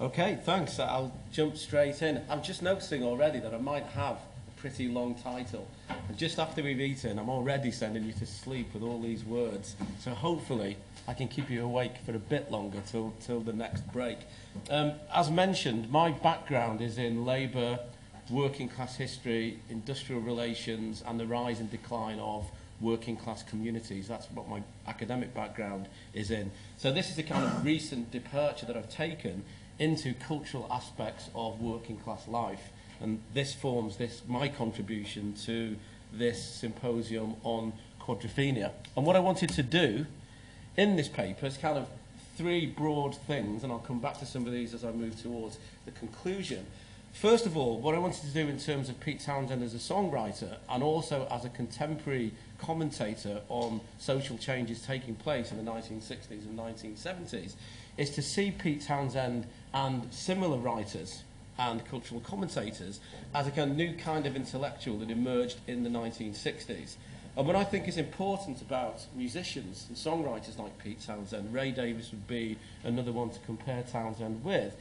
Okay, thanks. I'll jump straight in. I'm just noticing already that I might have a pretty long title. And just after we've eaten, I'm already sending you to sleep with all these words. So hopefully I can keep you awake for a bit longer till the next break. As mentioned, my background is in labour, working class history, industrial relations, and the rise and decline of working class communities. That's what my academic background is in. So this is a kind of recent departure that I've taken into cultural aspects of working class life, and this forms my contribution to this symposium on quadrophenia. And what I wanted to do in this paper is kind of three broad things, and I'll come back to some of these as I move towards the conclusion. First of all, what I wanted to do in terms of Pete Townshend as a songwriter and also as a contemporary commentator on social changes taking place in the 1960s and 1970s is to see Pete Townshend and similar writers and cultural commentators as a new kind of intellectual that emerged in the 1960s. And what I think is important about musicians and songwriters like Pete Townshend, Ray Davies would be another one to compare Townshend with,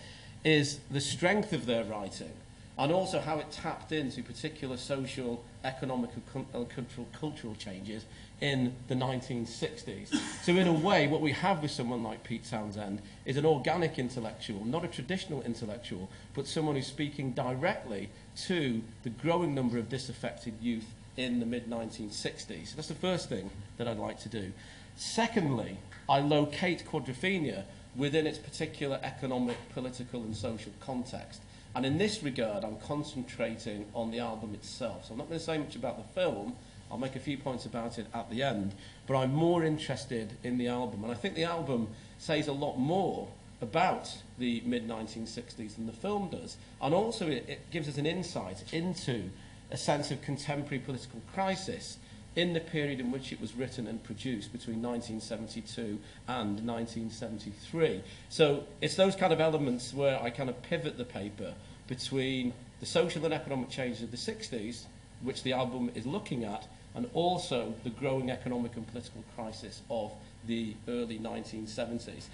is the strength of their writing and also how it tapped into particular social, economic and cultural changes in the 1960s. So in a way, what we have with someone like Pete Townshend is an organic intellectual, not a traditional intellectual, but someone who's speaking directly to the growing number of disaffected youth in the mid-1960s. So that's the first thing that I'd like to do. Secondly, I locate quadrophenia within its particular economic, political and social context. And in this regard, I'm concentrating on the album itself. So I'm not going to say much about the film. I'll make a few points about it at the end. But I'm more interested in the album. And I think the album says a lot more about the mid-1960s than the film does. And also it gives us an insight into a sense of contemporary political crisis in the period in which it was written and produced between 1972 and 1973. So it's those kind of elements where I kind of pivot the paper between the social and economic changes of the 60s, which the album is looking at, and also the growing economic and political crisis of the early 1970s.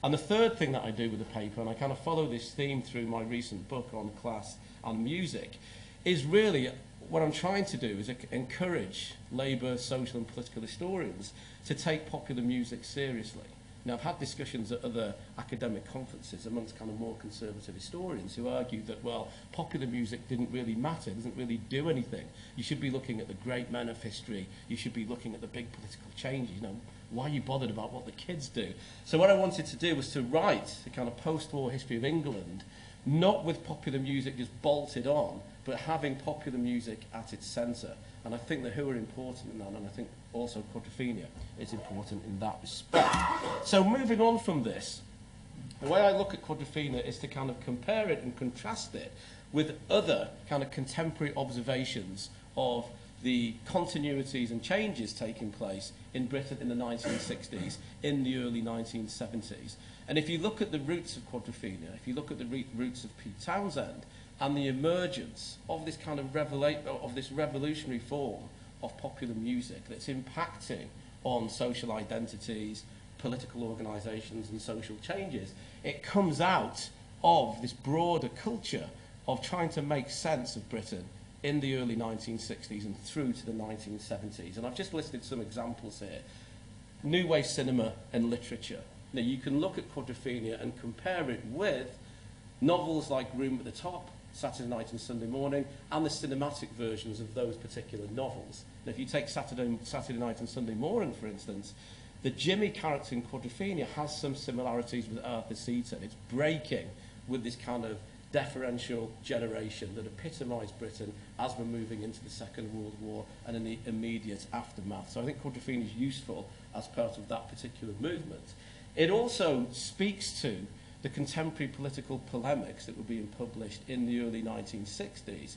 And the third thing that I do with the paper, and I kind of follow this theme through my recent book on class and music, is really what I'm trying to do is encourage labour, social and political historians to take popular music seriously. Now, I've had discussions at other academic conferences amongst kind of more conservative historians who argue that, well, popular music didn't really matter, doesn't really do anything. You should be looking at the great men of history. You should be looking at the big political changes. You know, why are you bothered about what the kids do? So what I wanted to do was to write a kind of post-war history of England, not with popular music just bolted on, but having popular music at its centre. And I think the Who are important in that, and I think also Quadrophenia is important in that respect. So moving on from this, the way I look at Quadrophenia is to kind of compare it and contrast it with other kind of contemporary observations of the continuities and changes taking place in Britain in the 1960s, in the early 1970s. And if you look at the roots of Quadrophenia, if you look at the roots of Pete Townshend, and the emergence of this kind of this revolutionary form of popular music that's impacting on social identities, political organisations and social changes, it comes out of this broader culture of trying to make sense of Britain in the early 1960s and through to the 1970s. And I've just listed some examples here. New wave cinema and literature. Now you can look at Quadrophenia and compare it with novels like Room at the Top, Saturday Night and Sunday Morning, and the cinematic versions of those particular novels. Now, if you take Saturday Night and Sunday Morning, for instance, the Jimmy character in Quadrophenia has some similarities with Arthur Seaton. It's breaking with this kind of deferential generation that epitomised Britain as we're moving into the Second World War and in the immediate aftermath. So I think Quadrophenia is useful as part of that particular movement. It also speaks to the contemporary political polemics that were being published in the early 1960s,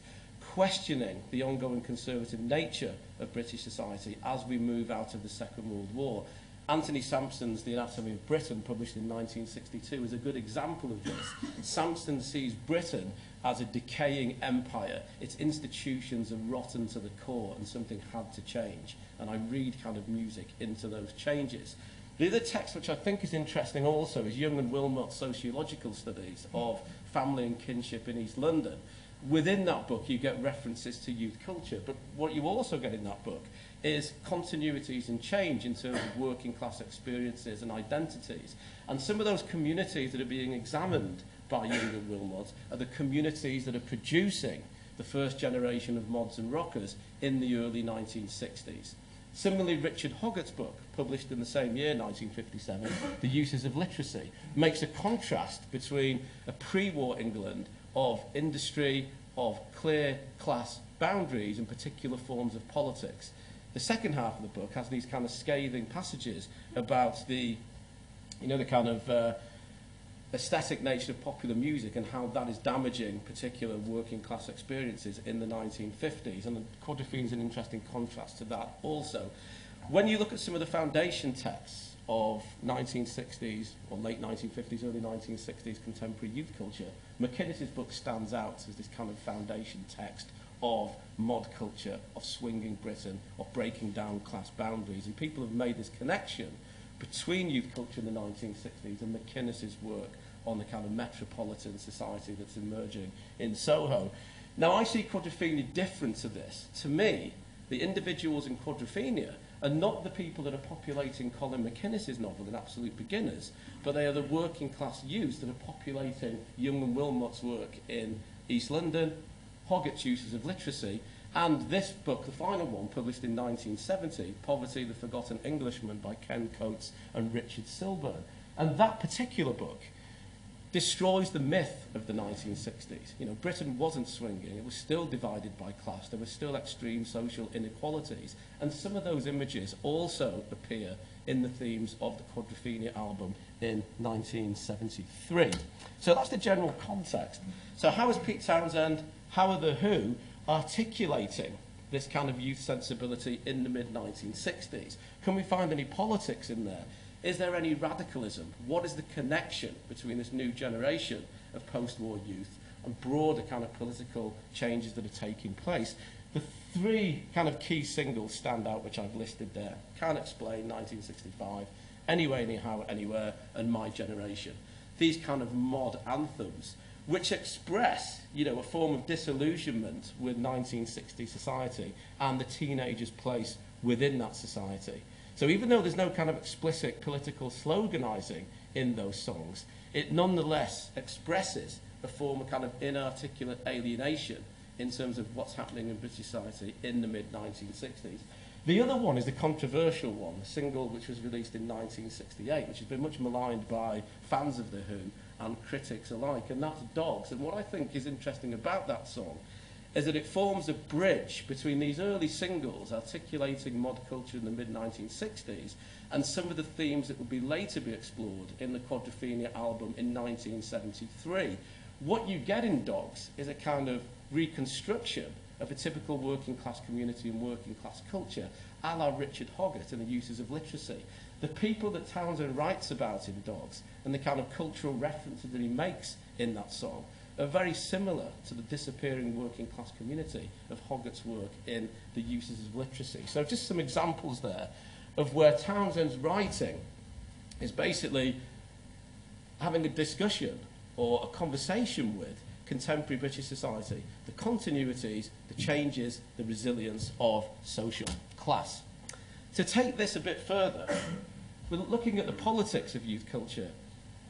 questioning the ongoing conservative nature of British society as we move out of the Second World War. Anthony Sampson's The Anatomy of Britain, published in 1962, is a good example of this. Sampson sees Britain as a decaying empire. Its institutions are rotten to the core and something had to change. And I read kind of music into those changes. The other text which I think is interesting also is Young and Wilmot's sociological studies of family and kinship in East London. Within that book, you get references to youth culture, but what you also get in that book is continuities and change in terms of working class experiences and identities. And some of those communities that are being examined by Young and Wilmot are the communities that are producing the first generation of mods and rockers in the early 1960s. Similarly, Richard Hoggart's book, published in the same year, 1957, The Uses of Literacy, makes a contrast between a pre-war England of industry, of clear class boundaries and particular forms of politics. The second half of the book has these kind of scathing passages about the kind of aesthetic nature of popular music and how that is damaging particular working class experiences in the 1950s. And Quadrophenia is an interesting contrast to that also. When you look at some of the foundation texts of 1960s or late 1950s, early 1960s contemporary youth culture, McInnes's book stands out as this kind of foundation text of mod culture, of swinging Britain, of breaking down class boundaries. And people have made this connection between youth culture in the 1960s and McInnes's work on the kind of metropolitan society that's emerging in Soho. Now, I see Quadrophenia different to this. To me, the individuals in Quadrophenia are not the people that are populating Colin McInnes's novel in Absolute Beginners, but they are the working class youths that are populating Young and Wilmot's work in East London, Hoggart's Uses of Literacy, and this book, the final one, published in 1970, Poverty, the Forgotten Englishman by Ken Coates and Richard Silburn. And that particular book destroys the myth of the 1960s. You know, Britain wasn't swinging, it was still divided by class, there were still extreme social inequalities, and some of those images also appear in the themes of the Quadrophenia album in 1973. So that's the general context. So how is Pete Townshend, how are The Who articulating this kind of youth sensibility in the mid-1960s? Can we find any politics in there? Is there any radicalism? What is the connection between this new generation of post-war youth and broader kind of political changes that are taking place? The three kind of key singles stand out, which I've listed there. Can't Explain, 1965, Anyway, Anyhow, Anywhere, and My Generation. These kind of mod anthems, which express, you know, a form of disillusionment with 1960s society and the teenager's place within that society. So even though there's no kind of explicit political sloganising in those songs, it nonetheless expresses a form of kind of inarticulate alienation in terms of what's happening in British society in the mid-1960s. The other one is the controversial one, the single which was released in 1968, which has been much maligned by fans of The Who and critics alike, and that's Dogs. And what I think is interesting about that song is that it forms a bridge between these early singles articulating mod culture in the mid-1960s and some of the themes that would be later be explored in the Quadrophenia album in 1973. What you get in Dogs is a kind of reconstruction of a typical working class community and working class culture, a la Richard Hoggart and the Uses of Literacy. The people that Townshend writes about in Dogs and the kind of cultural references that he makes in that song are very similar to the disappearing working class community of Hoggart's work in the Uses of Literacy. So just some examples there of where Townshend's writing is basically having a discussion or a conversation with contemporary British society, the continuities, the changes, the resilience of social class. To take this a bit further, we're looking at the politics of youth culture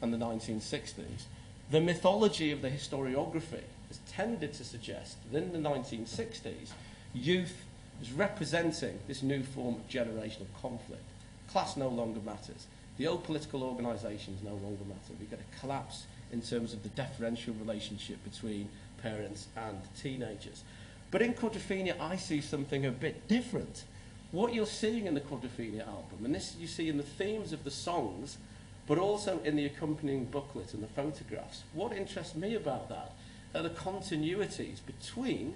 and the 1960s. The mythology of the historiography has tended to suggest that in the 1960s, youth is representing this new form of generational conflict. Class no longer matters. The old political organisations no longer matter. We get a collapse in terms of the deferential relationship between parents and teenagers. But in Quadrophenia, I see something a bit different. What you're seeing in the Quadrophenia album, and this you see in the themes of the songs, but also in the accompanying booklet and the photographs. What interests me about that are the continuities between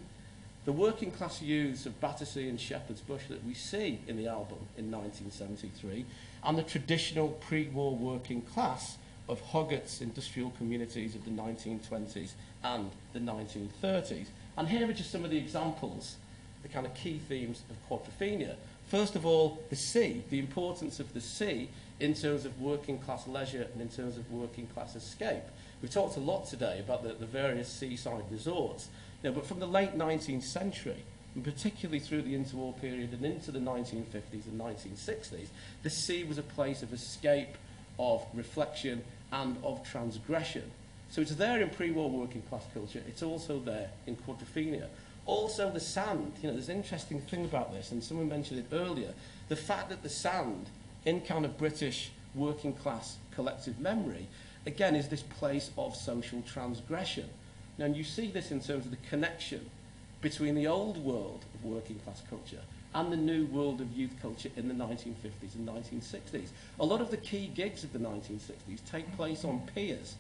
the working class youths of Battersea and Shepherd's Bush that we see in the album in 1973 and the traditional pre-war working class of Hoggart's industrial communities of the 1920s and the 1930s. And here are just some of the examples, the kind of key themes of Quadrophenia. First of all, the sea, the importance of the sea in terms of working class leisure and in terms of working class escape. We've talked a lot today about the various seaside resorts, but from the late 19th century, and particularly through the interwar period and into the 1950s and 1960s, the sea was a place of escape, of reflection, and of transgression. So it's there in pre-war working class culture, it's also there in Quadrophenia. Also the sand, there's an interesting thing about this, and someone mentioned it earlier, the fact that the sand, in kind of British working class collective memory, again is this place of social transgression. Now you see this in terms of the connection between the old world of working class culture and the new world of youth culture in the 1950s and 1960s. A lot of the key gigs of the 1960s take place on piers,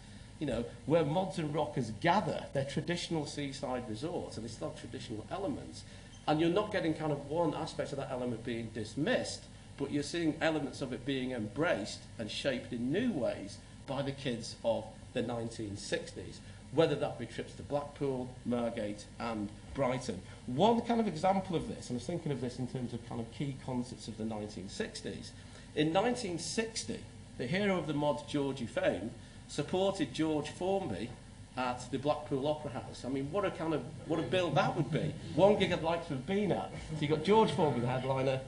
where mods and rockers gather, their traditional seaside resorts, and they still have traditional elements. And you're not getting kind of one aspect of that element being dismissed, but you're seeing elements of it being embraced and shaped in new ways by the kids of the 1960s, whether that be trips to Blackpool, Margate and Brighton. One kind of example of this, and I was thinking of this in terms of kind of key concerts of the 1960s. In 1960, the hero of the mods, Georgie Fame, supported George Formby at the Blackpool Opera House. I mean, what a bill that would be. One gig I'd like to have been at. So you've got George Formby, the headliner,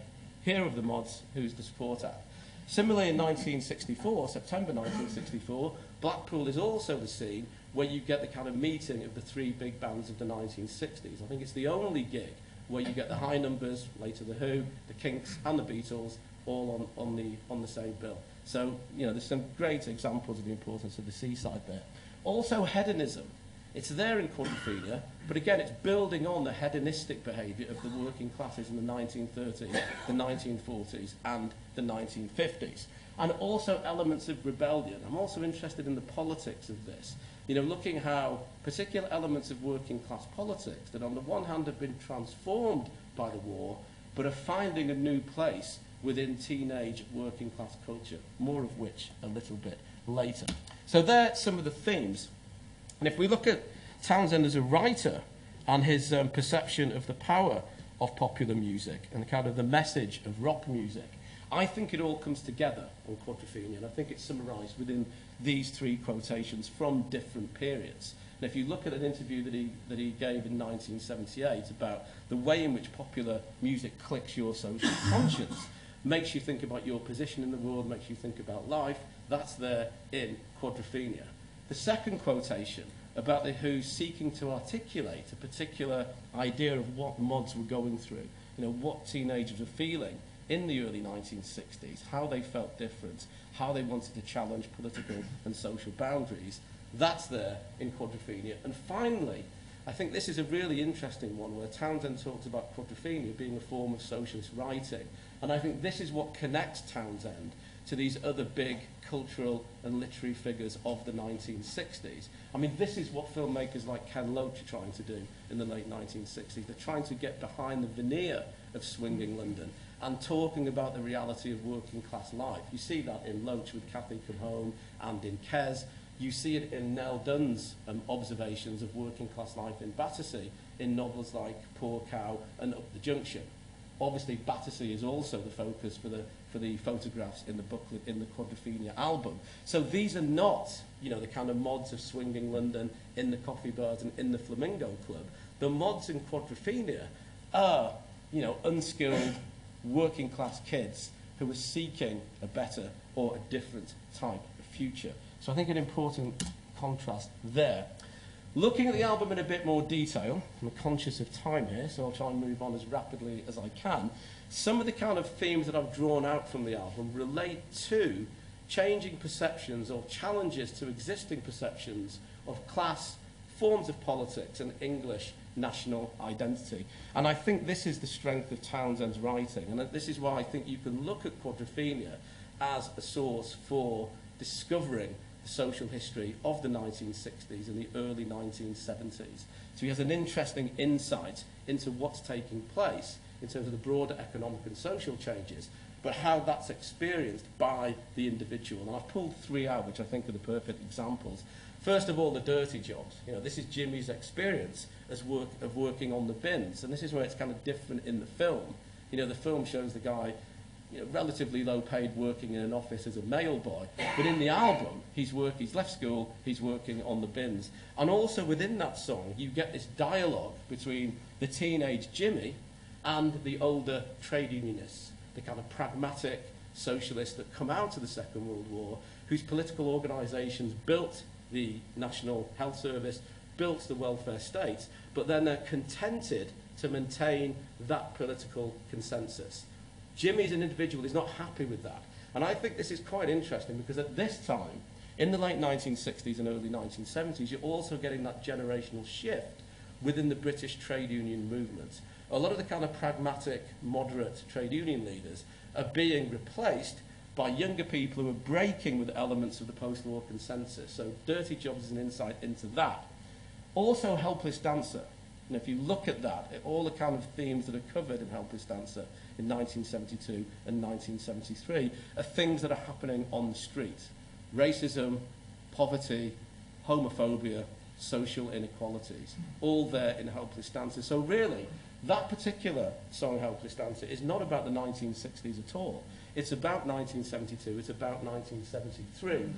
hero of the mods, who's the support act. Similarly, in 1964, September 1964, Blackpool is also the scene where you get the kind of meeting of the three big bands of the 1960s. I think it's the only gig where you get the High Numbers, later the Who, the Kinks and the Beatles all on the same bill. So, there's some great examples of the importance of the seaside there. Also, hedonism. It's there in Quadrophenia, but again, it's building on the hedonistic behaviour of the working classes in the 1930s, the 1940s, and the 1950s. And also elements of rebellion. I'm also interested in the politics of this. Looking how particular elements of working class politics that on the one hand have been transformed by the war, but are finding a new place within teenage working class culture, more of which a little bit later. So there are some of the themes. And if we look at Townshend as a writer and his perception of the power of popular music and kind of the message of rock music, I think it all comes together on Quadrophenia, and I think it's summarised within these three quotations from different periods. And if you look at an interview that he gave in 1978 about the way in which popular music clicks your social conscience, makes you think about your position in the world, makes you think about life, that's there in Quadrophenia. The second quotation about the Who seeking to articulate a particular idea of what mods were going through, what teenagers were feeling in the early 1960s, how they felt different, how they wanted to challenge political and social boundaries, that's there in Quadrophenia. And finally, I think this is a really interesting one where Townshend talks about Quadrophenia being a form of socialist writing. And I think this is what connects Townshend to these other big cultural and literary figures of the 1960s. I mean, this is what filmmakers like Ken Loach are trying to do in the late 1960s. They're trying to get behind the veneer of swinging London and talking about the reality of working class life. You see that in Loach with Cathy Come Home and in Kes. You see it in Nell Dunn's observations of working class life in Battersea in novels like Poor Cow and Up the Junction. Obviously, Battersea is also the focus for the photographs in the booklet in the Quadrophenia album. So these are not, the kind of mods of swinging London in the coffee bars and in the Flamingo Club. The mods in Quadrophenia are, unskilled working class kids who are seeking a better or a different type of future. So I think an important contrast there. Looking at the album in a bit more detail, I'm conscious of time here, so I'll try and move on as rapidly as I can. Some of the kind of themes that I've drawn out from the album relate to changing perceptions or challenges to existing perceptions of class, forms of politics and English national identity. And I think this is the strength of Townshend's writing, and this is why I think you can look at Quadrophenia as a source for discovering the social history of the 1960s and the early 1970s. So he has an interesting insight into what's taking place in terms of the broader economic and social changes, but how that's experienced by the individual. And I've pulled three out, which I think are the perfect examples. First of all, the dirty jobs. This is Jimmy's experience of working on the bins, and this is where it's kind of different in the film. You know, the film shows the guy, you know, relatively low paid, working in an office as a mail boy. But in the album, he's left school, he's working on the bins. And also within that song, you get this dialogue between the teenage Jimmy and the older trade unionists, the kind of pragmatic socialists that come out of the Second World War, whose political organisations built the National Health Service, built the welfare state, but then they're contented to maintain that political consensus. Jimmy's an individual, he's not happy with that. And I think this is quite interesting because at this time, in the late 1960s and early 1970s, you're also getting that generational shift within the British trade union movement. A lot of the kind of pragmatic, moderate trade union leaders are being replaced by younger people who are breaking with elements of the post-war consensus. So Dirty Jobs is an insight into that. Also Helpless Dancer. And if you look at that, all the kind of themes that are covered in Helpless Dancer in 1972 and 1973 are things that are happening on the street. Racism, poverty, homophobia, social inequalities, all there in Helpless Dancer. So really, that particular song, Helpless Dancer, is not about the 1960s at all. It's about 1972, it's about 1973.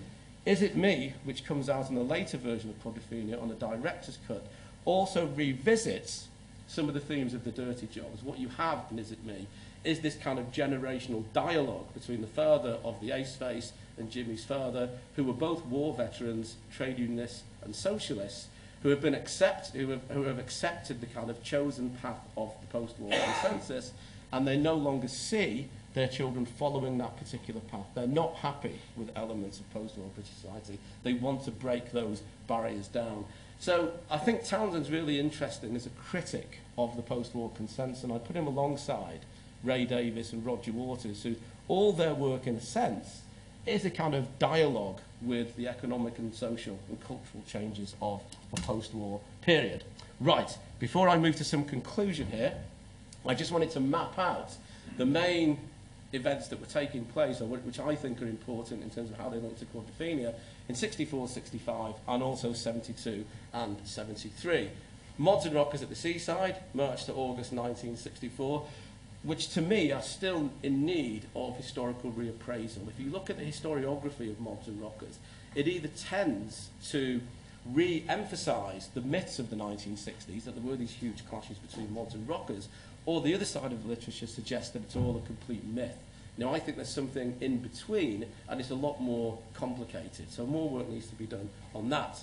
Is It Me, which comes out in the later version of Quadrophenia on a director's cut, also revisits some of the themes of the Dirty Jobs. What you have in Is It Me is this kind of generational dialogue between the father of the ace face and Jimmy's father, who were both war veterans, trade unionists and socialists, who have accepted the kind of chosen path of the post-war consensus, and they no longer see their children following that particular path. They're not happy with elements of post-war British society. They want to break those barriers down. So I think Townshend's really interesting as a critic of the post-war consensus, and I put him alongside Ray Davies and Roger Waters, who all their work, in a sense, is a kind of dialogue with the economic and social and cultural changes of the post-war period. Right, before I move to some conclusion here, I just wanted to map out the main events that were taking place, which I think are important in terms of how they link to Quadrophenia, in 64, 65, and also 72 and 73. Mods and Rockers at the Seaside, March to August 1964, which to me are still in need of historical reappraisal. If you look at the historiography of Mods and Rockers, it either tends to re-emphasise the myths of the 1960s, that there were these huge clashes between mods and rockers, or the other side of the literature suggests that it's all a complete myth. Now, I think there's something in between, and it's a lot more complicated. So more work needs to be done on that.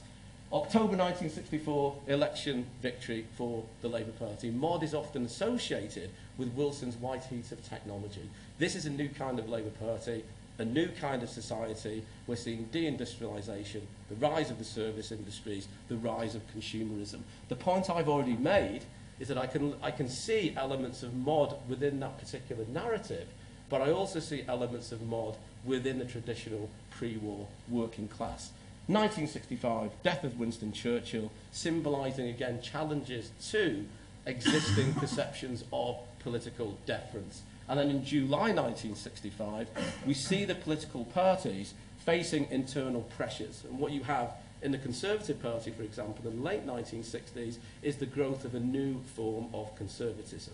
October 1964, election victory for the Labour Party. Mod is often associated with Wilson's white heat of technology. This is a new kind of Labour Party, a new kind of society. We're seeing deindustrialisation, the rise of the service industries, the rise of consumerism. The point I've already made is that I can see elements of mod within that particular narrative, but I also see elements of mod within the traditional pre-war working class. 1965, death of Winston Churchill, symbolising again challenges to existing perceptions of political deference. And then in July 1965, we see the political parties facing internal pressures. And what you have in the Conservative Party, for example, in the late 1960s, is the growth of a new form of conservatism.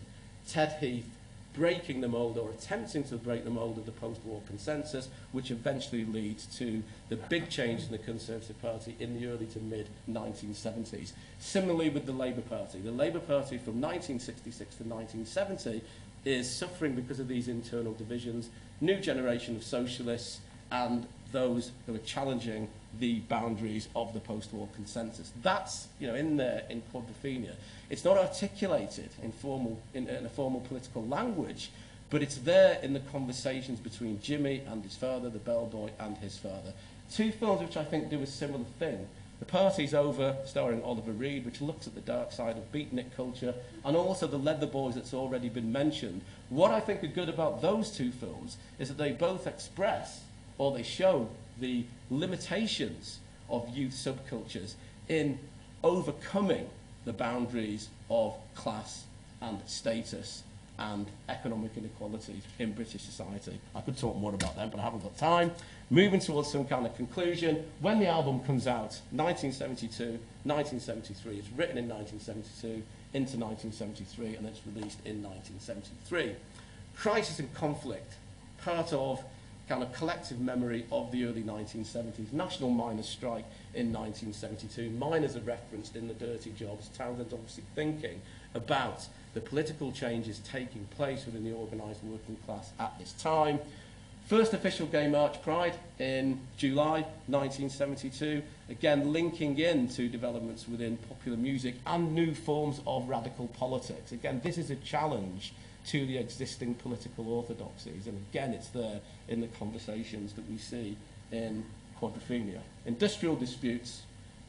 Ted Heath breaking the mould, or attempting to break the mould, of the post-war consensus, which eventually leads to the big change in the Conservative Party in the early to mid-1970s. Similarly with the Labour Party. The Labour Party from 1966 to 1970 is suffering because of these internal divisions, new generation of socialists, and those who are challenging the boundaries of the post-war consensus. That's, in there in Quadrophenia. It's not articulated in a formal political language, but it's there in the conversations between Jimmy and his father, the bellboy, and his father. Two films which I think do a similar thing. The Party's Over, starring Oliver Reed, which looks at the dark side of beatnik culture, and also The Leather Boys, that's already been mentioned. What I think are good about those two films is that they both express, or they show, the limitations of youth subcultures in overcoming the boundaries of class and status and economic inequalities in British society. I could talk more about them, but I haven't got time. Moving towards some kind of conclusion, when the album comes out, 1972, 1973, it's written in 1972, into 1973, and it's released in 1973. Crisis and conflict, part of kind of collective memory of the early 1970s. National miners' strike in 1972. Miners are referenced in the dirty jobs. Townshend's obviously thinking about the political changes taking place within the organised working class at this time. First official gay march, Pride, in July 1972, again linking in to developments within popular music and new forms of radical politics. Again, this is a challenge to the existing political orthodoxies, and again it's there in the conversations that we see in Quadrophenia. Industrial disputes,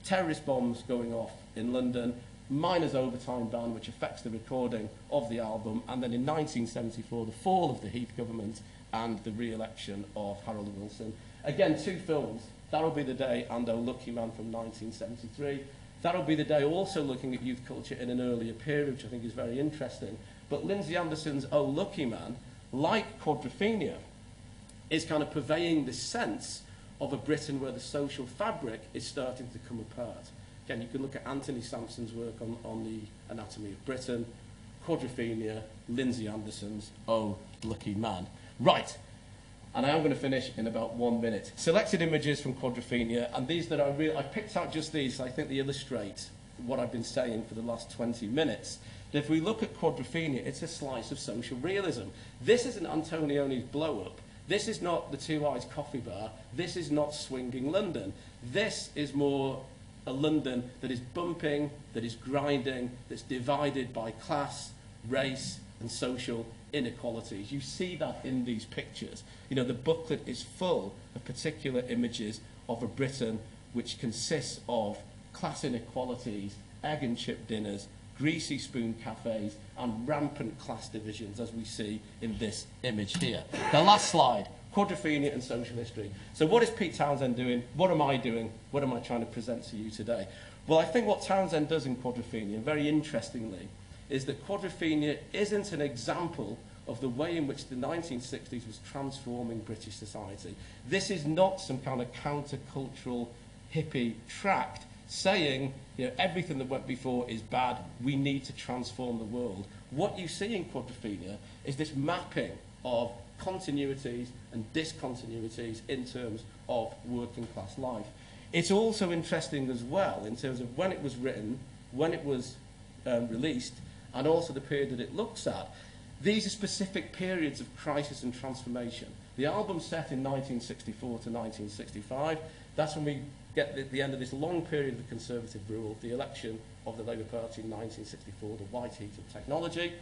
terrorist bombs going off in London, miners' overtime ban, which affects the recording of the album, and then in 1974, the fall of the Heath government and the re-election of Harold Wilson. Again, two films, That'll Be the Day and Oh Lucky Man from 1973. That'll Be the Day also looking at youth culture in an earlier period, which I think is very interesting. But Lindsay Anderson's Oh Lucky Man, like Quadrophenia, is kind of purveying this sense of a Britain where the social fabric is starting to come apart. Again, you can look at Anthony Sampson's work on the anatomy of Britain, Quadrophenia, Lindsay Anderson's Oh Lucky Man. Right, and I am going to finish in about 1 minute. Selected images from Quadrophenia, and these that I picked out just these, I think they illustrate what I've been saying for the last 20 minutes. If we look at Quadrophenia, it's a slice of social realism. This isn't Antonioni's blow-up. This is not the Two Eyes coffee bar. This is not swinging London. This is more a London that is bumping, that is grinding, that's divided by class, race, and social inequalities. You see that in these pictures. You know, the booklet is full of particular images of a Britain which consists of class inequalities, egg and chip dinners, greasy spoon cafes, and rampant class divisions, as we see in this image here. The last slide, Quadrophenia and social history. So what is Pete Townshend doing? What am I doing? What am I trying to present to you today? Well, I think what Townshend does in Quadrophenia, very interestingly, is that Quadrophenia isn't an example of the way in which the 1960s was transforming British society. This is not some kind of countercultural hippie tract saying, you know, everything that went before is bad, we need to transform the world. What you see in Quadrophenia is this mapping of continuities and discontinuities in terms of working class life. It's also interesting as well in terms of when it was written, when it was released, and also the period that it looks at. These are specific periods of crisis and transformation. The album's set in 1964 to 1965. That's when we get the end of this long period of Conservative rule, the election of the Labour Party in 1964, the white heat of technology.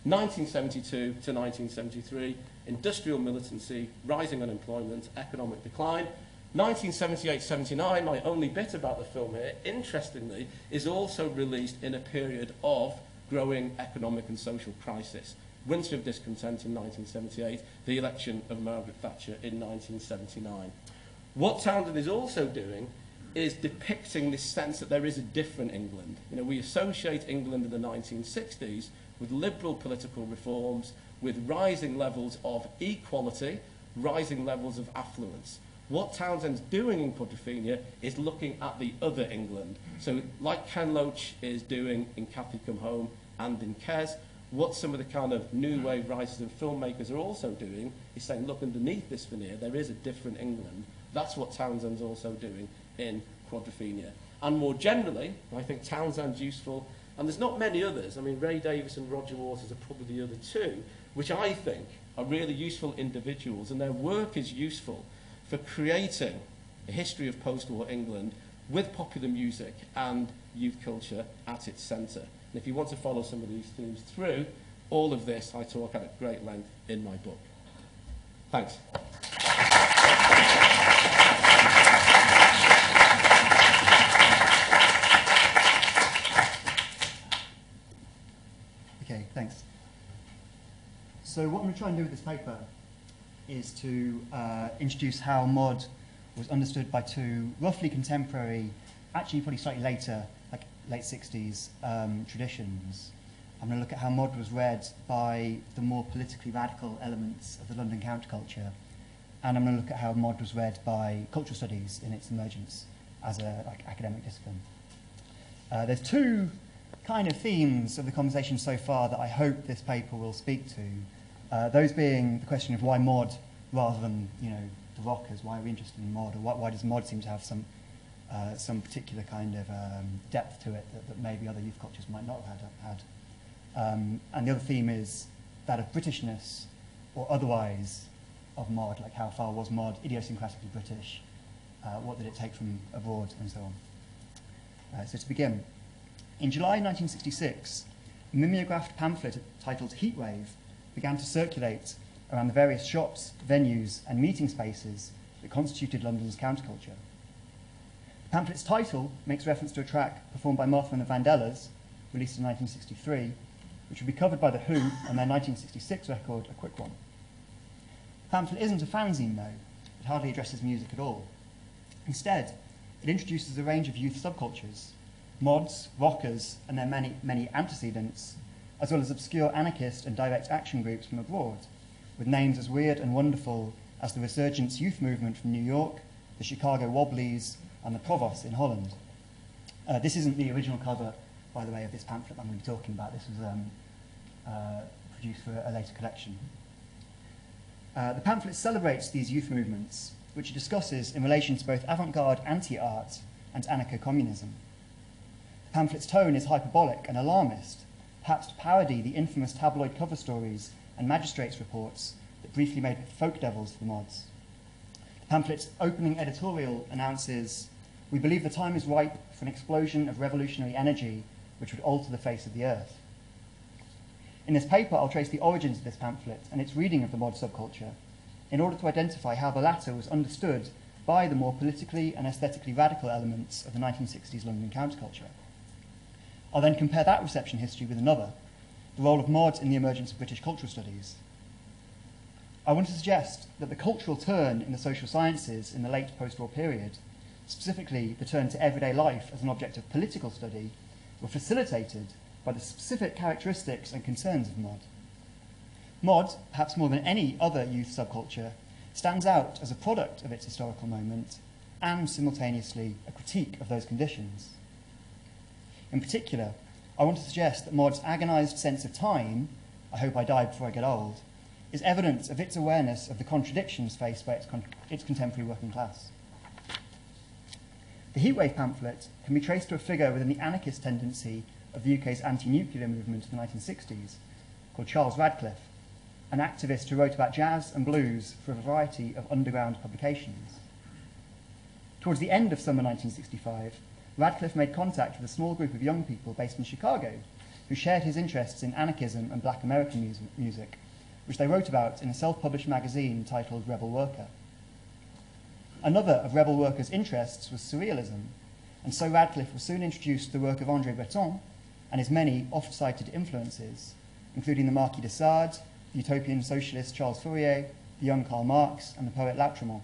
1972 to 1973, industrial militancy, rising unemployment, economic decline. 1978-79, my only bit about the film here, interestingly, is also released in a period of growing economic and social crisis. Winter of discontent in 1978, the election of Margaret Thatcher in 1979. What Townshend is also doing is depicting this sense that there is a different England. You know, we associate England in the 1960s with liberal political reforms, with rising levels of equality, rising levels of affluence. What Townshend's doing in Quadrophenia is looking at the other England. So like Ken Loach is doing in Cathy Come Home and in Kes, what some of the kind of new wave writers and filmmakers are also doing is saying, look, underneath this veneer, there is a different England. That's what Townshend's also doing in Quadrophenia. And more generally, I think Townshend's useful, and there's not many others. I mean, Ray Davies and Roger Waters are probably the other two, which I think are really useful individuals, and their work is useful for creating a history of post-war England with popular music and youth culture at its centre. And if you want to follow some of these themes through, all of this I talk at great length in my book. Thanks. Okay, thanks. So what I'm going to try and do with this paper is to introduce how mod was understood by two roughly contemporary, actually probably slightly later, like late 60s traditions. I'm going to look at how mod was read by the more politically radical elements of the London counterculture, and I'm going to look at how mod was read by cultural studies in its emergence as a academic discipline. There's two kind of themes of the conversation so far that I hope this paper will speak to. Those being the question of why mod rather than, you know, the rockers. Why are we interested in mod, or why does mod seem to have some particular kind of depth to it that maybe other youth cultures might not have had. And the other theme is that of Britishness or otherwise of mod, like how far was mod idiosyncratically British, what did it take from abroad, and so on. So to begin, in July 1966, a mimeographed pamphlet titled Heatwave began to circulate around the various shops, venues and meeting spaces that constituted London's counterculture. The pamphlet's title makes reference to a track performed by Martha and the Vandellas, released in 1963, which would be covered by The Who on their 1966 record, A Quick One. The pamphlet isn't a fanzine, though. It hardly addresses music at all. Instead, it introduces a range of youth subcultures, mods, rockers, and their many antecedents, as well as obscure anarchist and direct action groups from abroad, with names as weird and wonderful as the Resurgence Youth Movement from New York, the Chicago Wobblies, and the Provost in Holland. This isn't the original cover, by the way, of this pamphlet I'm going to be talking about. This was produced for a later collection. The pamphlet celebrates these youth movements, which it discusses in relation to both avant-garde anti-art and anarcho-communism. The pamphlet's tone is hyperbolic and alarmist, perhaps to parody the infamous tabloid cover stories and magistrates' reports that briefly made folk devils for the mods. The pamphlet's opening editorial announces, "We believe the time is ripe for an explosion of revolutionary energy which would alter the face of the earth." In this paper, I'll trace the origins of this pamphlet and its reading of the mod subculture in order to identify how the latter was understood by the more politically and aesthetically radical elements of the 1960s London counterculture. I'll then compare that reception history with another, the role of mod in the emergence of British cultural studies. I want to suggest that the cultural turn in the social sciences in the late post-war period, specifically the turn to everyday life as an object of political study, were facilitated by the specific characteristics and concerns of mod. Mod, perhaps more than any other youth subculture, stands out as a product of its historical moment and simultaneously a critique of those conditions. In particular, I want to suggest that mod's agonised sense of time, "I hope I die before I get old," is evidence of its awareness of the contradictions faced by its contemporary working class. The Heatwave pamphlet can be traced to a figure within the anarchist tendency of the UK's anti-nuclear movement of the 1960s, called Charles Radcliffe, an activist who wrote about jazz and blues for a variety of underground publications. Towards the end of summer 1965, Radcliffe made contact with a small group of young people based in Chicago who shared his interests in anarchism and black American music, which they wrote about in a self-published magazine titled Rebel Worker. Another of Rebel Worker's interests was surrealism, and so Radcliffe was soon introduced to the work of André Breton and his many oft-cited influences, including the Marquis de Sade, the utopian socialist Charles Fourier, the young Karl Marx, and the poet Lautréamont.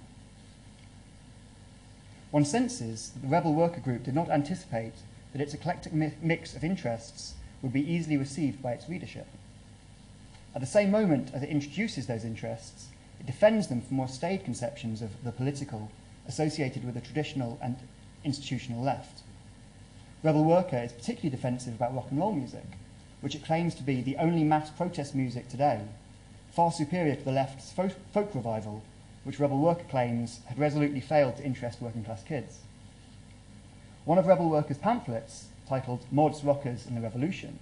One senses that the Rebel Worker group did not anticipate that its eclectic mix of interests would be easily received by its readership. At the same moment as it introduces those interests, it defends them from more staid conceptions of the political associated with the traditional and institutional left. Rebel Worker is particularly defensive about rock and roll music, which it claims to be the only mass protest music today, far superior to the left's folk revival, which Rebel Worker claims had resolutely failed to interest working class kids. One of Rebel Worker's pamphlets, titled Mods, Rockers and the Revolution,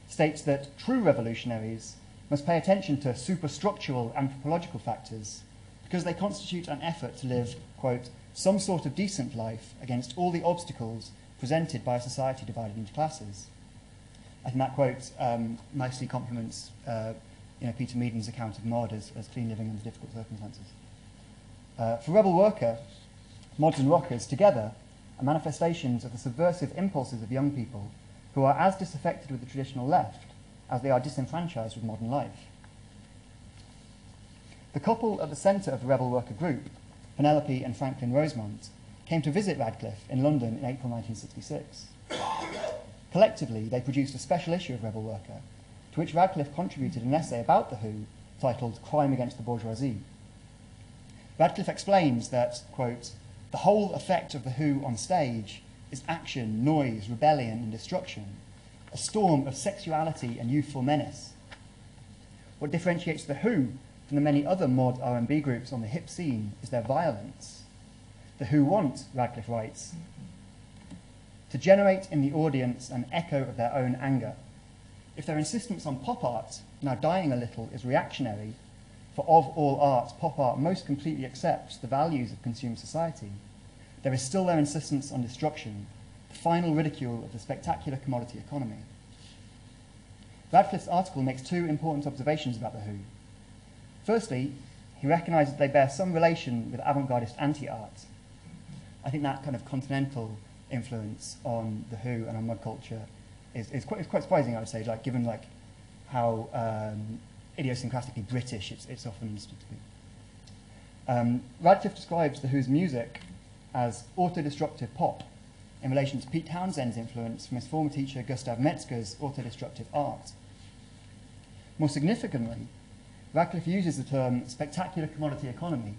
states that true revolutionaries must pay attention to superstructural anthropological factors because they constitute an effort to live, quote, some sort of decent life against all the obstacles presented by a society divided into classes. I think that quote nicely complements Peter Meaden's account of mod as clean living under difficult circumstances. For Rebel Worker, mods and rockers together are manifestations of the subversive impulses of young people who are as disaffected with the traditional left as they are disenfranchised with modern life. The couple at the centre of the Rebel Worker group, Penelope and Franklin Rosemont, came to visit Radcliffe in London in April 1966. Collectively, they produced a special issue of Rebel Worker, to which Radcliffe contributed an essay about The Who titled Crime Against the Bourgeoisie. Radcliffe explains that, quote, the whole effect of The Who on stage is action, noise, rebellion and destruction, a storm of sexuality and youthful menace. What differentiates The Who from the many other mod R&B groups on the hip scene is their violence. The Who want, Radcliffe writes, to generate in the audience an echo of their own anger. If their insistence on pop art, now dying a little, is reactionary, for of all art, pop art most completely accepts the values of consumer society, there is still their insistence on destruction, the final ridicule of the spectacular commodity economy. Radcliffe's article makes two important observations about The Who. Firstly, he recognises they bear some relation with avant-gardist anti-art. I think that kind of continental influence on The Who and on mod culture is quite surprising, I would say, like, given like how idiosyncratically British it's often understood to be. Radcliffe describes The Who's music as autodestructive pop in relation to Pete Townshend's influence from his former teacher Gustav Metzger's autodestructive art. More significantly, Radcliffe uses the term spectacular commodity economy,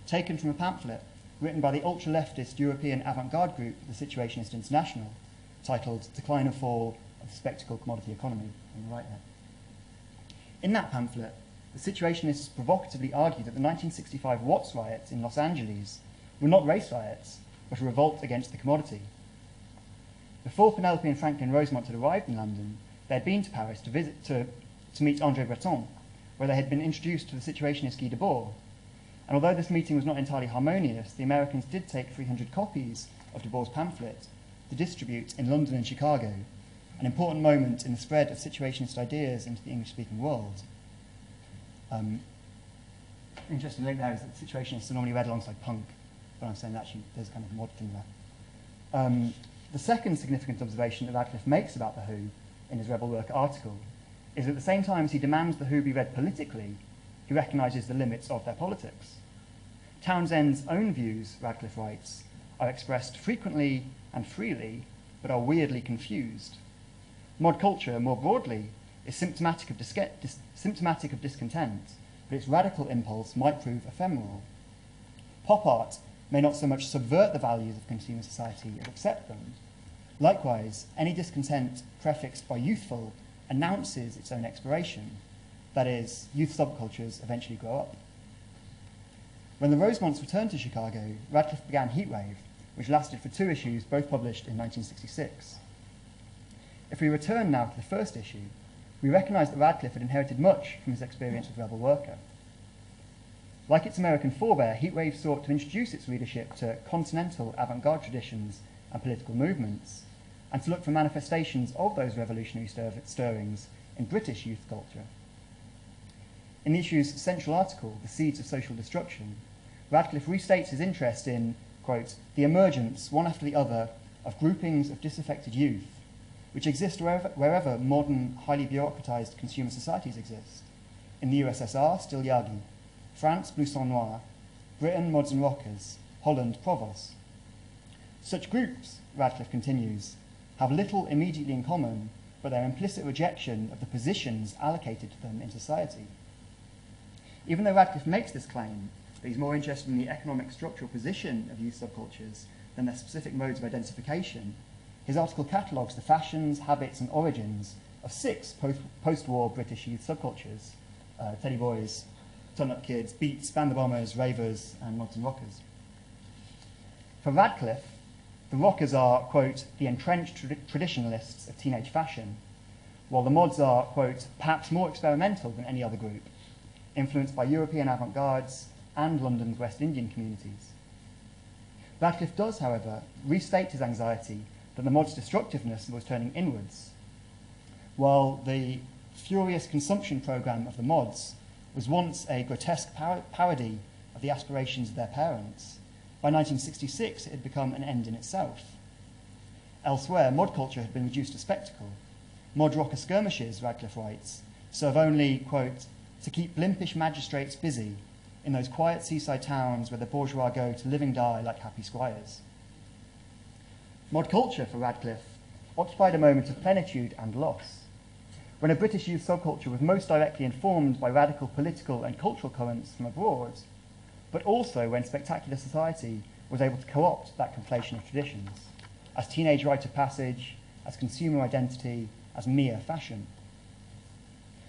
taken from a pamphlet written by the ultra-leftist European avant-garde group, the Situationist International, titled Decline and Fall of the Spectacle Commodity Economy, on the right there. In that pamphlet, the Situationists provocatively argue that the 1965 Watts riots in Los Angeles were not race riots, but a revolt against the commodity. Before Penelope and Franklin Rosemont had arrived in London, they had been to Paris to meet André Breton, where they had been introduced to the Situationist Guy Debord. And although this meeting was not entirely harmonious, the Americans did take 300 copies of Debord's pamphlet to distribute in London and Chicago, an important moment in the spread of Situationist ideas into the English-speaking world. Interesting link there is that Situationists are normally read alongside punk, but I'm saying that actually there's a kind of mod thing there. The second significant observation that Radcliffe makes about The Who in his Rebel Work article is that at the same time as he demands The Who be read politically, he recognises the limits of their politics. Townshend's own views, Radcliffe writes, are expressed frequently and freely, but are weirdly confused. Mod culture, more broadly, is symptomatic of discontent, but its radical impulse might prove ephemeral. Pop art may not so much subvert the values of consumer society as accept them. Likewise, any discontent prefixed by youthful announces its own expiration. That is, youth subcultures eventually grow up. When the Rosemonts returned to Chicago, Radcliffe began Heatwave, which lasted for 2 issues, both published in 1966. If we return now to the first issue, we recognise that Radcliffe had inherited much from his experience with Rebel Worker. Like its American forebear, Heatwave sought to introduce its readership to continental avant-garde traditions and political movements, and to look for manifestations of those revolutionary stirrings in British youth culture. In the issue's central article, The Seeds of Social Destruction, Radcliffe restates his interest in, quote, the emergence, one after the other, of groupings of disaffected youth, which exist wherever modern, highly bureaucratized consumer societies exist. In the USSR, still Yagi; France, Blouson Noir; Britain, Mods and Rockers; Holland, Provos. Such groups, Radcliffe continues, have little immediately in common, but their implicit rejection of the positions allocated to them in society. Even though Radcliffe makes this claim that he's more interested in the economic structural position of youth subcultures than their specific modes of identification, his article catalogues the fashions, habits, and origins of 6 post-war British youth subcultures: Teddy Boys, Turn-Up Kids, Beats, Band the Bombers, Ravers, and Mods and Rockers. For Radcliffe, the rockers are, quote, the entrenched traditionalists of teenage fashion, while the mods are, quote, perhaps more experimental than any other group, influenced by European avant-gardes and London's West Indian communities. Radcliffe does, however, restate his anxiety that the mod's destructiveness was turning inwards. While the furious consumption programme of the mods was once a grotesque parody of the aspirations of their parents, by 1966 it had become an end in itself. Elsewhere, mod culture had been reduced to spectacle. Mod rocker skirmishes, Radcliffe writes, serve only, quote, to keep blimpish magistrates busy in those quiet seaside towns where the bourgeois go to live and die like happy squires. Mod culture, for Radcliffe, occupied a moment of plenitude and loss. When a British youth subculture was most directly informed by radical political and cultural currents from abroad, but also when spectacular society was able to co-opt that conflation of traditions, as teenage rite of passage, as consumer identity, as mere fashion.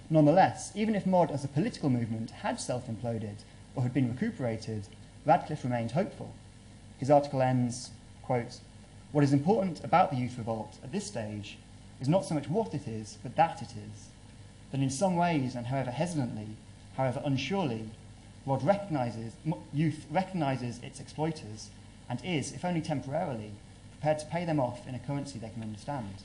Nonetheless, even if mod as a political movement had self-imploded or had been recuperated, Radcliffe remained hopeful. His article ends, quote, "What is important about the youth revolt at this stage is not so much what it is, but that it is. That in some ways, and however hesitantly, however unsurely, youth recognises its exploiters and is, if only temporarily, prepared to pay them off in a currency they can understand."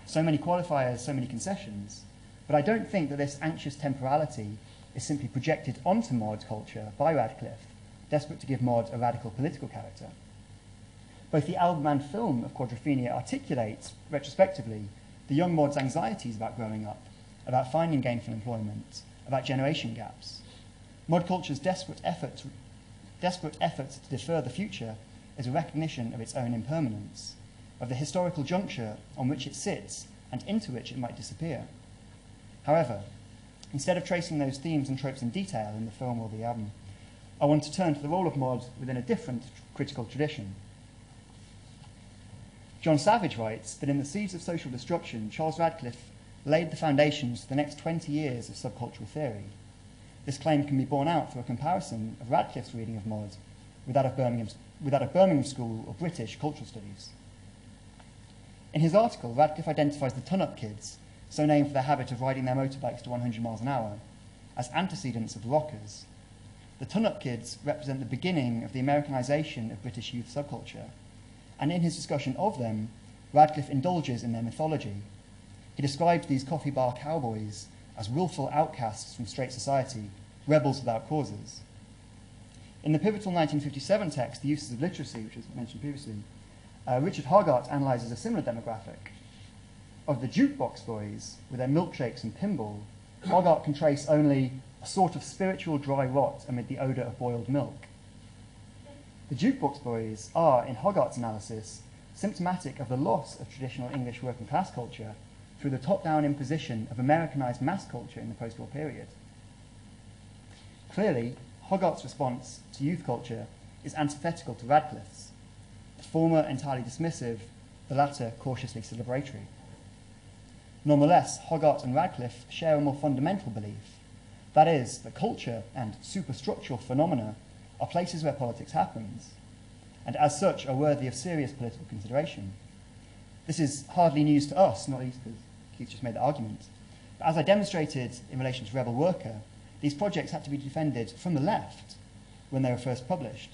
So many qualifiers, so many concessions, but I don't think that this anxious temporality is simply projected onto mod culture by Radcliffe, desperate to give mod a radical political character. Both the album and film of Quadrophenia articulate, retrospectively, the young mod's anxieties about growing up, about finding gainful employment, about generation gaps. Mod culture's desperate effort to defer the future is a recognition of its own impermanence, of the historical juncture on which it sits and into which it might disappear. However, instead of tracing those themes and tropes in detail in the film or the album, I want to turn to the role of mod within a different critical tradition. John Savage writes that in The Seeds of Social Destruction, Charles Radcliffe laid the foundations for the next 20 years of subcultural theory. This claim can be borne out through a comparison of Radcliffe's reading of mod with that of Birmingham School or British cultural studies. In his article, Radcliffe identifies the ton-up kids, so named for their habit of riding their motorbikes to 100 miles an hour, as antecedents of the rockers. The ton-up kids represent the beginning of the Americanization of British youth subculture, and in his discussion of them, Radcliffe indulges in their mythology. He describes these coffee bar cowboys as willful outcasts from straight society, rebels without causes. In the pivotal 1957 text, The Uses of Literacy, which was mentioned previously, Richard Hogarth analyses a similar demographic. Of the jukebox boys, with their milkshakes and pinball, Hogarth can trace only a sort of spiritual dry rot amid the odour of boiled milk. The jukebox boys are, in Hogarth's analysis, symptomatic of the loss of traditional English working class culture through the top-down imposition of Americanised mass culture in the post-war period. Clearly, Hogarth's response to youth culture is antithetical to Radcliffe's, the former entirely dismissive, the latter cautiously celebratory. Nonetheless, Hogarth and Radcliffe share a more fundamental belief, that is, that culture and superstructural phenomena are places where politics happens, and as such are worthy of serious political consideration. This is hardly news to us, not least because Keith just made the argument. But as I demonstrated in relation to Rebel Worker, these projects had to be defended from the left when they were first published.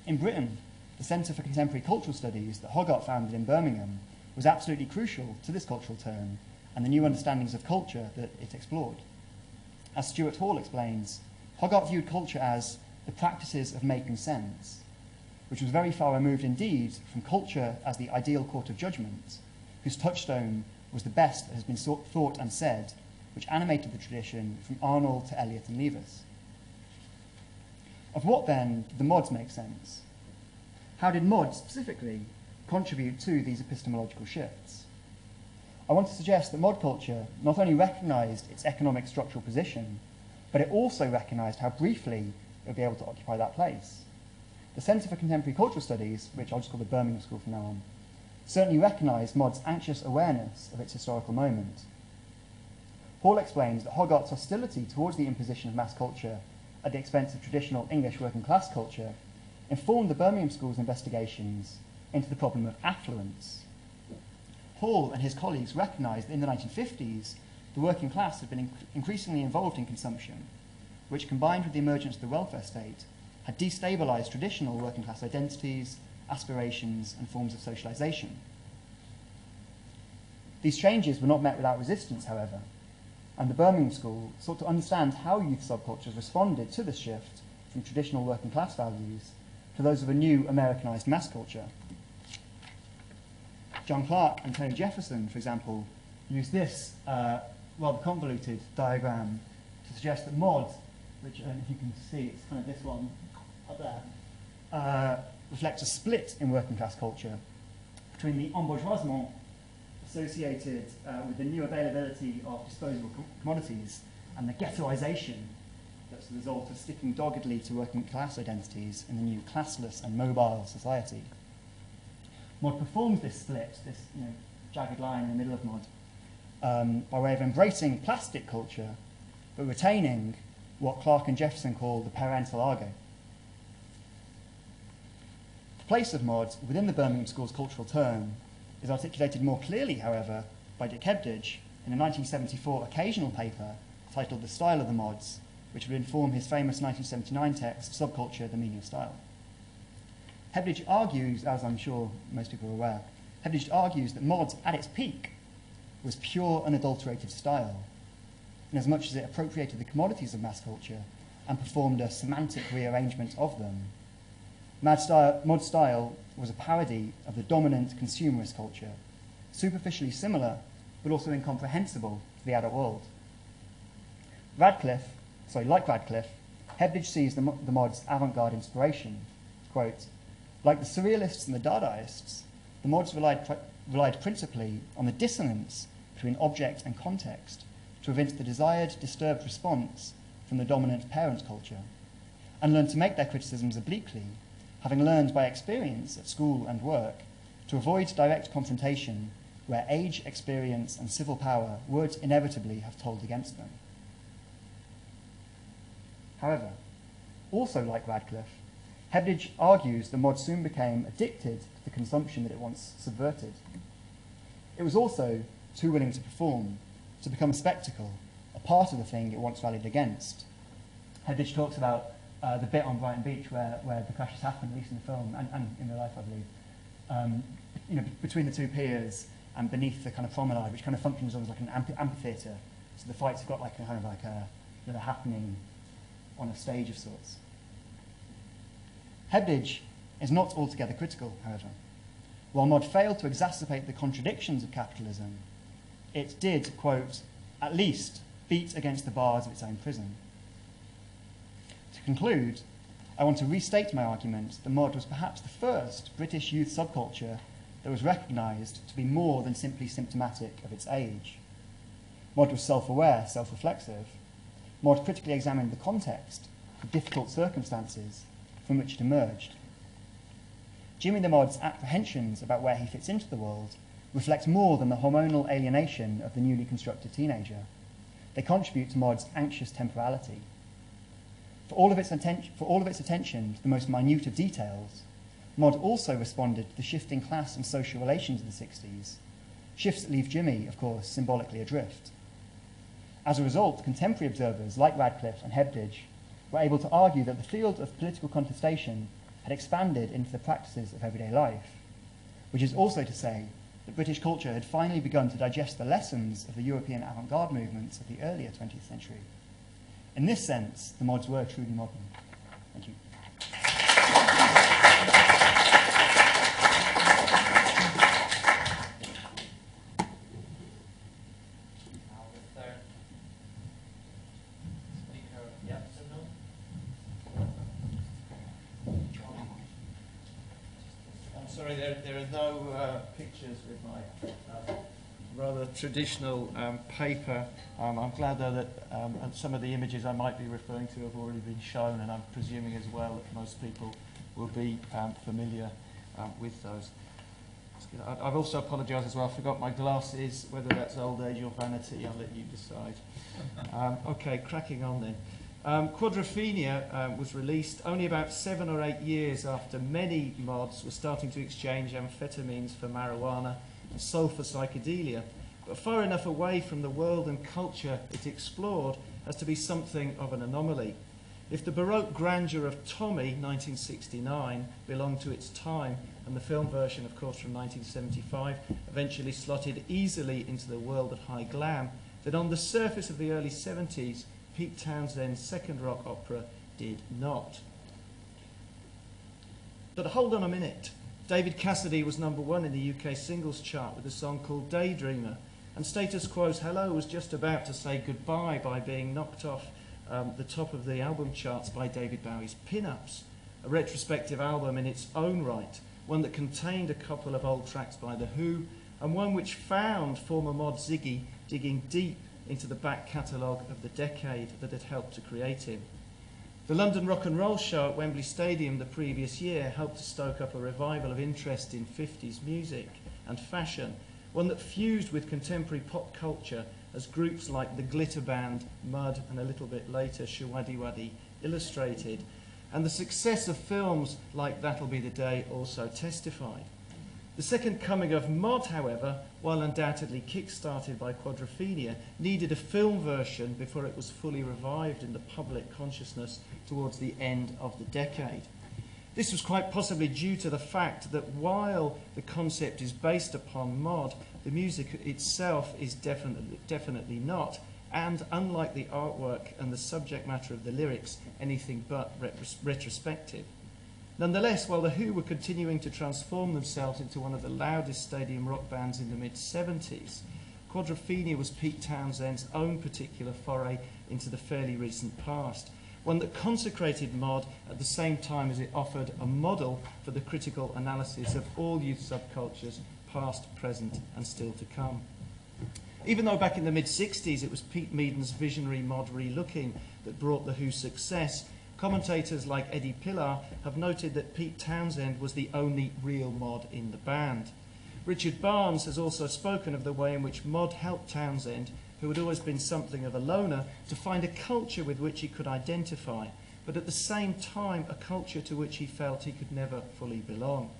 In Britain, the Centre for Contemporary Cultural Studies that Hogarth founded in Birmingham was absolutely crucial to this cultural turn and the new understandings of culture that it explored. As Stuart Hall explains, Hogarth viewed culture as the practices of making sense, which was very far removed indeed from culture as the ideal court of judgment, whose touchstone was the best that has been thought and said, which animated the tradition from Arnold to Eliot and Leavis. Of what, then, did the mods make sense? How did mods, specifically, contribute to these epistemological shifts? I want to suggest that mod culture not only recognised its economic structural position, but it also recognised how briefly it would be able to occupy that place. The Centre for Contemporary Cultural Studies, which I'll just call the Birmingham School from now on, certainly recognised mod's anxious awareness of its historical moment. Hall explains that Hogarth's hostility towards the imposition of mass culture at the expense of traditional English working class culture informed the Birmingham School's investigations into the problem of affluence. Hall and his colleagues recognised that in the 1950s, the working class had been increasingly involved in consumption, which, combined with the emergence of the welfare state, had destabilised traditional working class identities, aspirations, and forms of socialisation. These changes were not met without resistance, however, and the Birmingham School sought to understand how youth subcultures responded to this shift from traditional working class values to those of a new Americanised mass culture. John Clark and Tony Jefferson, for example, used this rather convoluted diagram to suggest that mod, which, if you can see, it's kind of this one up there, reflects a split in working class culture between the embourgeoisement associated with the new availability of disposable commodities and the ghettoisation that's the result of sticking doggedly to working class identities in the new classless and mobile society. Mod performs this split, this jagged line in the middle of mod, by way of embracing plastic culture, but retaining what Clark and Jefferson call the parental argot. The place of mods within the Birmingham School's cultural term is articulated more clearly, however, by Dick Hebditch in a 1974 occasional paper titled The Style of the Mods, which would inform his famous 1979 text, Subculture, the Meaning of Style. Hebditch argues, as I'm sure most people are aware, Hebditch argues that mods at its peak was pure, unadulterated style, inasmuch as it appropriated the commodities of mass culture and performed a semantic rearrangement of them. Mod style was a parody of the dominant consumerist culture, superficially similar, but also incomprehensible to the adult world. Like Radcliffe, Hebditch sees the mod's avant-garde inspiration. Quote, like the surrealists and the Dadaists, the mods relied principally on the dissonance between object and context to evince the desired disturbed response from the dominant parent culture, and learned to make their criticisms obliquely, having learned by experience at school and work to avoid direct confrontation where age, experience, and civil power would inevitably have told against them. However, also like Radcliffe, Hebditch argues the mod soon became addicted to the consumption that it once subverted. It was also too willing to perform, to become a spectacle, a part of the thing it once rallied against. Hebditch talks about the bit on Brighton Beach where the crashes happened, at least in the film, and in real life, I believe, between the two piers and beneath the kind of promenade, which kind of functions almost like an amphitheatre. So the fights have got like a kind of like they're happening on a stage of sorts. Hebditch is not altogether critical, however. While mod failed to exacerbate the contradictions of capitalism, it did, quote, at least beat against the bars of its own prison. To conclude, I want to restate my argument that mod was perhaps the first British youth subculture that was recognised to be more than simply symptomatic of its age. Mod was self-aware, self-reflexive. Mod critically examined the context, the difficult circumstances from which it emerged. Jimmy the Mod's apprehensions about where he fits into the world reflect more than the hormonal alienation of the newly constructed teenager. They contribute to Mod's anxious temporality. For all of its attention to the most minute of details, Mod also responded to the shifting class and social relations of the 60s, shifts that leave Jimmy, of course, symbolically adrift. As a result, contemporary observers like Radcliffe and Hebditch were able to argue that the field of political contestation had expanded into the practices of everyday life, which is also to say that British culture had finally begun to digest the lessons of the European avant-garde movements of the earlier 20th century. In this sense, the mods were truly modern. Thank you. Sorry, there are no pictures with my rather traditional paper. I'm glad, though, that and some of the images I might be referring to have already been shown, and I'm presuming as well that most people will be familiar with those. I've also apologised as well. I forgot my glasses. Whether that's old age or vanity, I'll let you decide. Okay, cracking on then. Quadrophenia was released only about 7 or 8 years after many mods were starting to exchange amphetamines for marijuana and sulfur psychedelia, but far enough away from the world and culture it explored as to be something of an anomaly. If the Baroque grandeur of Tommy, 1969, belonged to its time, and the film version, of course, from 1975, eventually slotted easily into the world of high glam, then on the surface of the early 70s, Pete Townshend's second rock opera did not. But hold on a minute. David Cassidy was #1 in the UK singles chart with a song called Daydreamer, and Status Quo's Hello was just about to say goodbye by being knocked off the top of the album charts by David Bowie's Pin-Ups, a retrospective album in its own right, one that contained a couple of old tracks by The Who, and one which found former mod Ziggy digging deep into the back catalogue of the decade that had helped to create him. The London Rock and Roll show at Wembley Stadium the previous year helped to stoke up a revival of interest in 50s music and fashion, one that fused with contemporary pop culture as groups like the glitter band Mud and a little bit later Shawaddy Waddy illustrated, and the success of films like That'll Be the Day also testified. The second coming of mod, however, while undoubtedly kick-started by Quadrophenia, needed a film version before it was fully revived in the public consciousness towards the end of the decade. This was quite possibly due to the fact that while the concept is based upon mod, the music itself is definitely not, and unlike the artwork and the subject matter of the lyrics, anything but retrospective. Nonetheless, while The Who were continuing to transform themselves into one of the loudest stadium rock bands in the mid-70s, Quadrophenia was Pete Townshend's own particular foray into the fairly recent past, one that consecrated mod at the same time as it offered a model for the critical analysis of all youth subcultures, past, present, and still to come. Even though back in the mid-60s it was Pete Meaden's visionary mod relooking that brought The Who's success, commentators like Eddie Pillar have noted that Pete Townshend was the only real mod in the band. Richard Barnes has also spoken of the way in which mod helped Townshend, who had always been something of a loner, to find a culture with which he could identify, but at the same time a culture to which he felt he could never fully belong.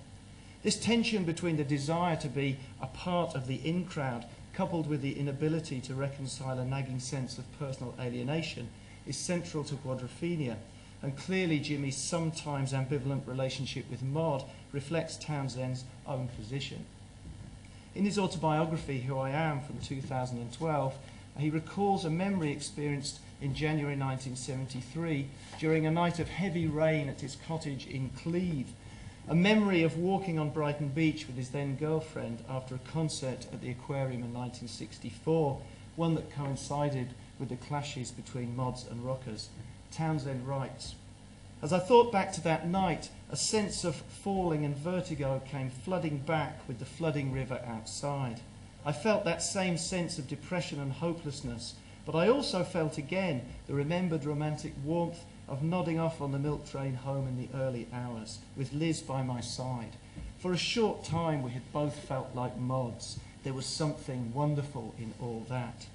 This tension between the desire to be a part of the in-crowd, coupled with the inability to reconcile a nagging sense of personal alienation, is central to Quadrophenia, and clearly Jimmy's sometimes ambivalent relationship with mod reflects Townshend's own position. In his autobiography, Who I Am, from 2012, he recalls a memory experienced in January 1973 during a night of heavy rain at his cottage in Cleve, a memory of walking on Brighton Beach with his then girlfriend after a concert at the Aquarium in 1964, one that coincided with the clashes between mods and rockers. Townshend writes, "As I thought back to that night, a sense of falling and vertigo came flooding back with the flooding river outside. I felt that same sense of depression and hopelessness, but I also felt again the remembered romantic warmth of nodding off on the milk train home in the early hours, with Liz by my side. For a short time we had both felt like mods. There was something wonderful in all that."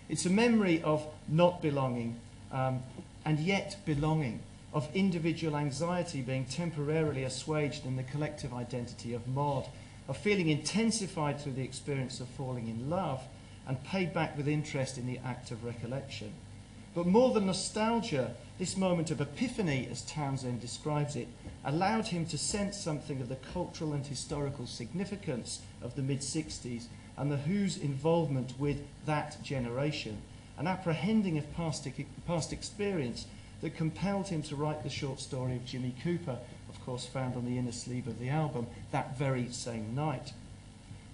It's a memory of not belonging, and yet belonging, of individual anxiety being temporarily assuaged in the collective identity of mod, of feeling intensified through the experience of falling in love, and paid back with interest in the act of recollection. But more than nostalgia, this moment of epiphany, as Townshend describes it, allowed him to sense something of the cultural and historical significance of the mid-60s and the Who's involvement with that generation, an apprehending of past experience that compelled him to write the short story of Jimmy Cooper, of course found on the inner sleeve of the album, that very same night.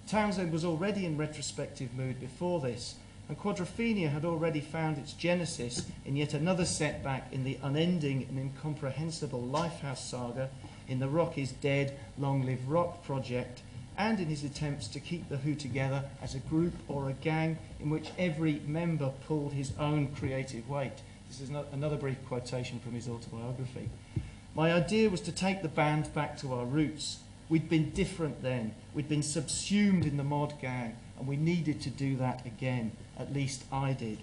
Townshend was already in retrospective mood before this, and Quadrophenia had already found its genesis in yet another setback in the unending and incomprehensible Lifehouse saga, in the Rock is Dead, Long Live Rock project, and in his attempts to keep the Who together as a group or a gang in which every member pulled his own creative weight. This is another brief quotation from his autobiography. "My idea was to take the band back to our roots. We'd been different then. We'd been subsumed in the mod gang, and we needed to do that again. At least I did."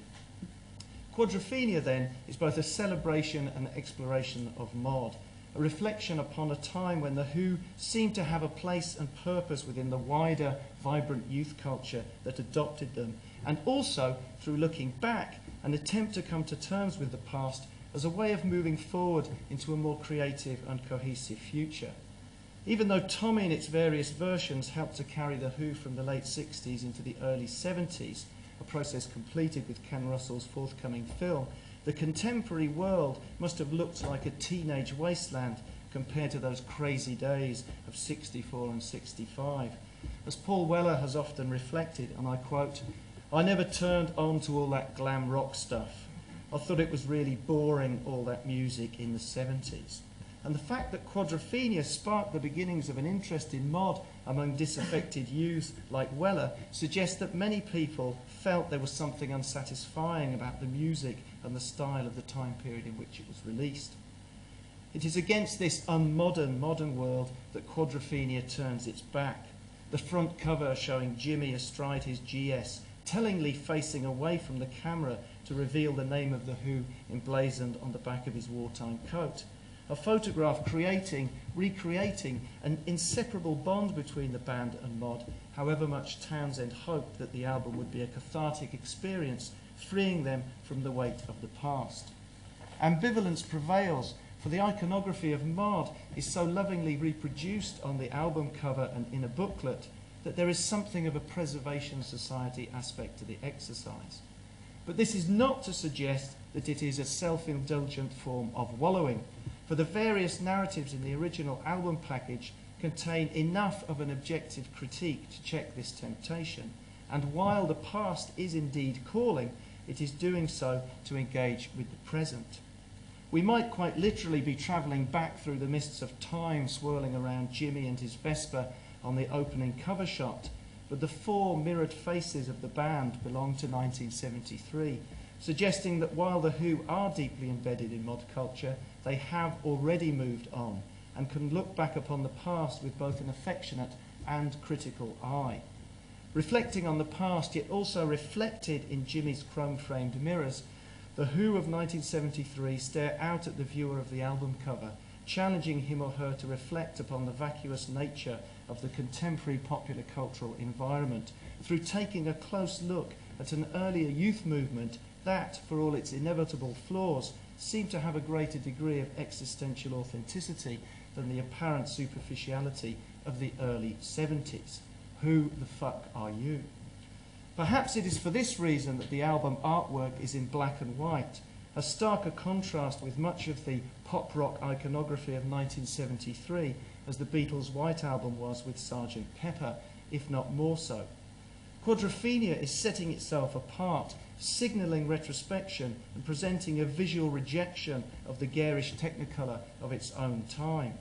Quadrophenia, then, is both a celebration and exploration of mod, a reflection upon a time when the Who seemed to have a place and purpose within the wider, vibrant youth culture that adopted them, and also, through looking back, an attempt to come to terms with the past as a way of moving forward into a more creative and cohesive future. Even though Tommy in its various versions helped to carry the Who from the late 60s into the early 70s, a process completed with Ken Russell's forthcoming film, the contemporary world must have looked like a teenage wasteland compared to those crazy days of 64 and 65. As Paul Weller has often reflected, and I quote, "I never turned on to all that glam rock stuff. I thought it was really boring, all that music in the 70s. And the fact that Quadrophenia sparked the beginnings of an interest in mod among disaffected youth like Weller suggests that many people felt there was something unsatisfying about the music and the style of the time period in which it was released. It is against this unmodern, modern world that Quadrophenia turns its back. The front cover showing Jimmy astride his GS, tellingly facing away from the camera to reveal the name of The Who emblazoned on the back of his wartime coat. A photograph recreating an inseparable bond between the band and Mod, however much Townshend hoped that the album would be a cathartic experience, freeing them from the weight of the past. Ambivalence prevails, for the iconography of Mod is so lovingly reproduced on the album cover and in a booklet that there is something of a preservation society aspect to the exercise. But this is not to suggest that it is a self-indulgent form of wallowing, for the various narratives in the original album package contain enough of an objective critique to check this temptation, and while the past is indeed calling, it is doing so to engage with the present. We might quite literally be travelling back through the mists of time swirling around Jimmy and his Vespa on the opening cover shot, but the four mirrored faces of the band belong to 1973, suggesting that while The Who are deeply embedded in mod culture, they have already moved on and can look back upon the past with both an affectionate and critical eye. Reflecting on the past, yet also reflected in Jimmy's chrome-framed mirrors, The Who of 1973 stare out at the viewer of the album cover, challenging him or her to reflect upon the vacuous nature of the contemporary popular cultural environment through taking a close look at an earlier youth movement that, for all its inevitable flaws, seemed to have a greater degree of existential authenticity than the apparent superficiality of the early 70s. Who the fuck are you? Perhaps it is for this reason that the album artwork is in black and white, a starker contrast with much of the pop rock iconography of 1973, as the Beatles' White Album was with Sgt. Pepper, if not more so. Quadrophenia is setting itself apart, signalling retrospection and presenting a visual rejection of the garish technicolor of its own time.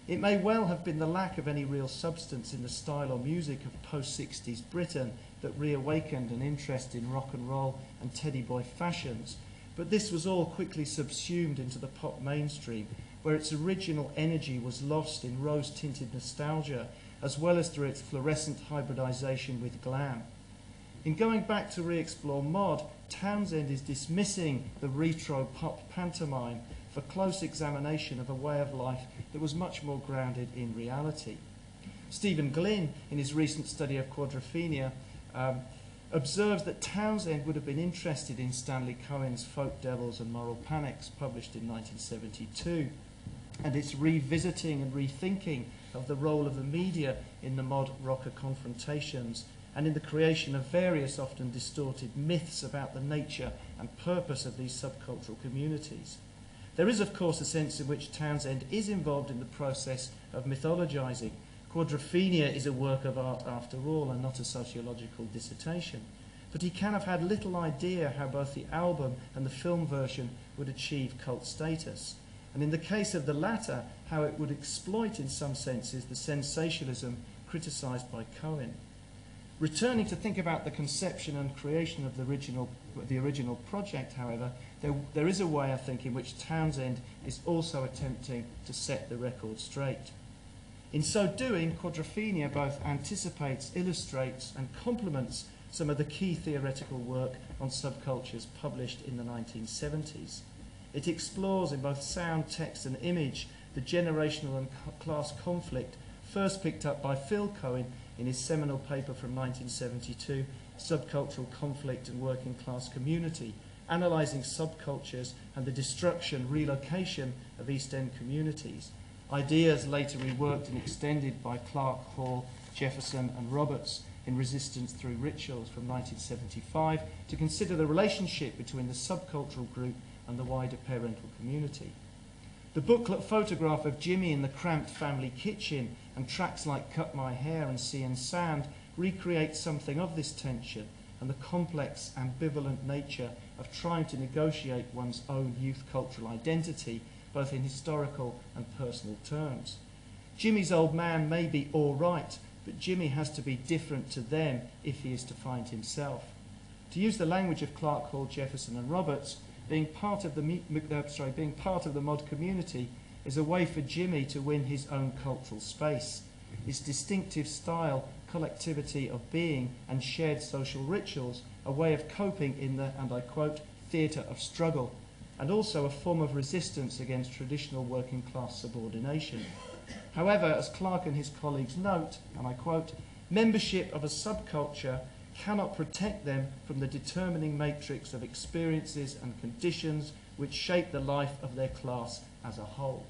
It may well have been the lack of any real substance in the style or music of post-60s Britain that reawakened an interest in rock and roll and teddy boy fashions, but this was all quickly subsumed into the pop mainstream, where its original energy was lost in rose-tinted nostalgia, as well as through its fluorescent hybridization with glam. In going back to re-explore mod, Townshend is dismissing the retro pop pantomime for close examination of a way of life that was much more grounded in reality. Stephen Glynn, in his recent study of Quadrophenia, observes that Townshend would have been interested in Stanley Cohen's Folk Devils and Moral Panics, published in 1972, and its revisiting and rethinking of the role of the media in the mod rocker confrontations and in the creation of various often distorted myths about the nature and purpose of these subcultural communities. There is, of course, a sense in which Townshend is involved in the process of mythologizing. Quadrophenia is a work of art after all and not a sociological dissertation. But he can have had little idea how both the album and the film version would achieve cult status. And in the case of the latter, how it would exploit in some senses the sensationalism criticised by Cohen. Returning to think about the conception and creation of the original project, however, there is a way, I think, in which Townshend is also attempting to set the record straight. In so doing, Quadrophenia both anticipates, illustrates, and complements some of the key theoretical work on subcultures published in the 1970s. It explores in both sound, text, and image the generational and class conflict first picked up by Phil Cohen in his seminal paper from 1972, Subcultural Conflict and Working Class Community, analysing subcultures and the destruction, relocation of East End communities. Ideas later reworked and extended by Clark, Hall, Jefferson and Roberts in Resistance Through Rituals from 1975 to consider the relationship between the subcultural group and the wider parental community. The booklet photograph of Jimmy in the cramped family kitchen and tracks like Cut My Hair and Sea and Sand recreate something of this tension and the complex, ambivalent nature of trying to negotiate one's own youth cultural identity, both in historical and personal terms. Jimmy's old man may be all right, but Jimmy has to be different to them if he is to find himself. To use the language of Clark, Hall, Jefferson and Roberts, being part of the mod community is a way for Jimmy to win his own cultural space. His distinctive style collectivity of being and shared social rituals, a way of coping in the, and I quote, theatre of struggle, and also a form of resistance against traditional working class subordination. However, as Clarke and his colleagues note, and I quote, membership of a subculture cannot protect them from the determining matrix of experiences and conditions which shape the life of their class as a whole.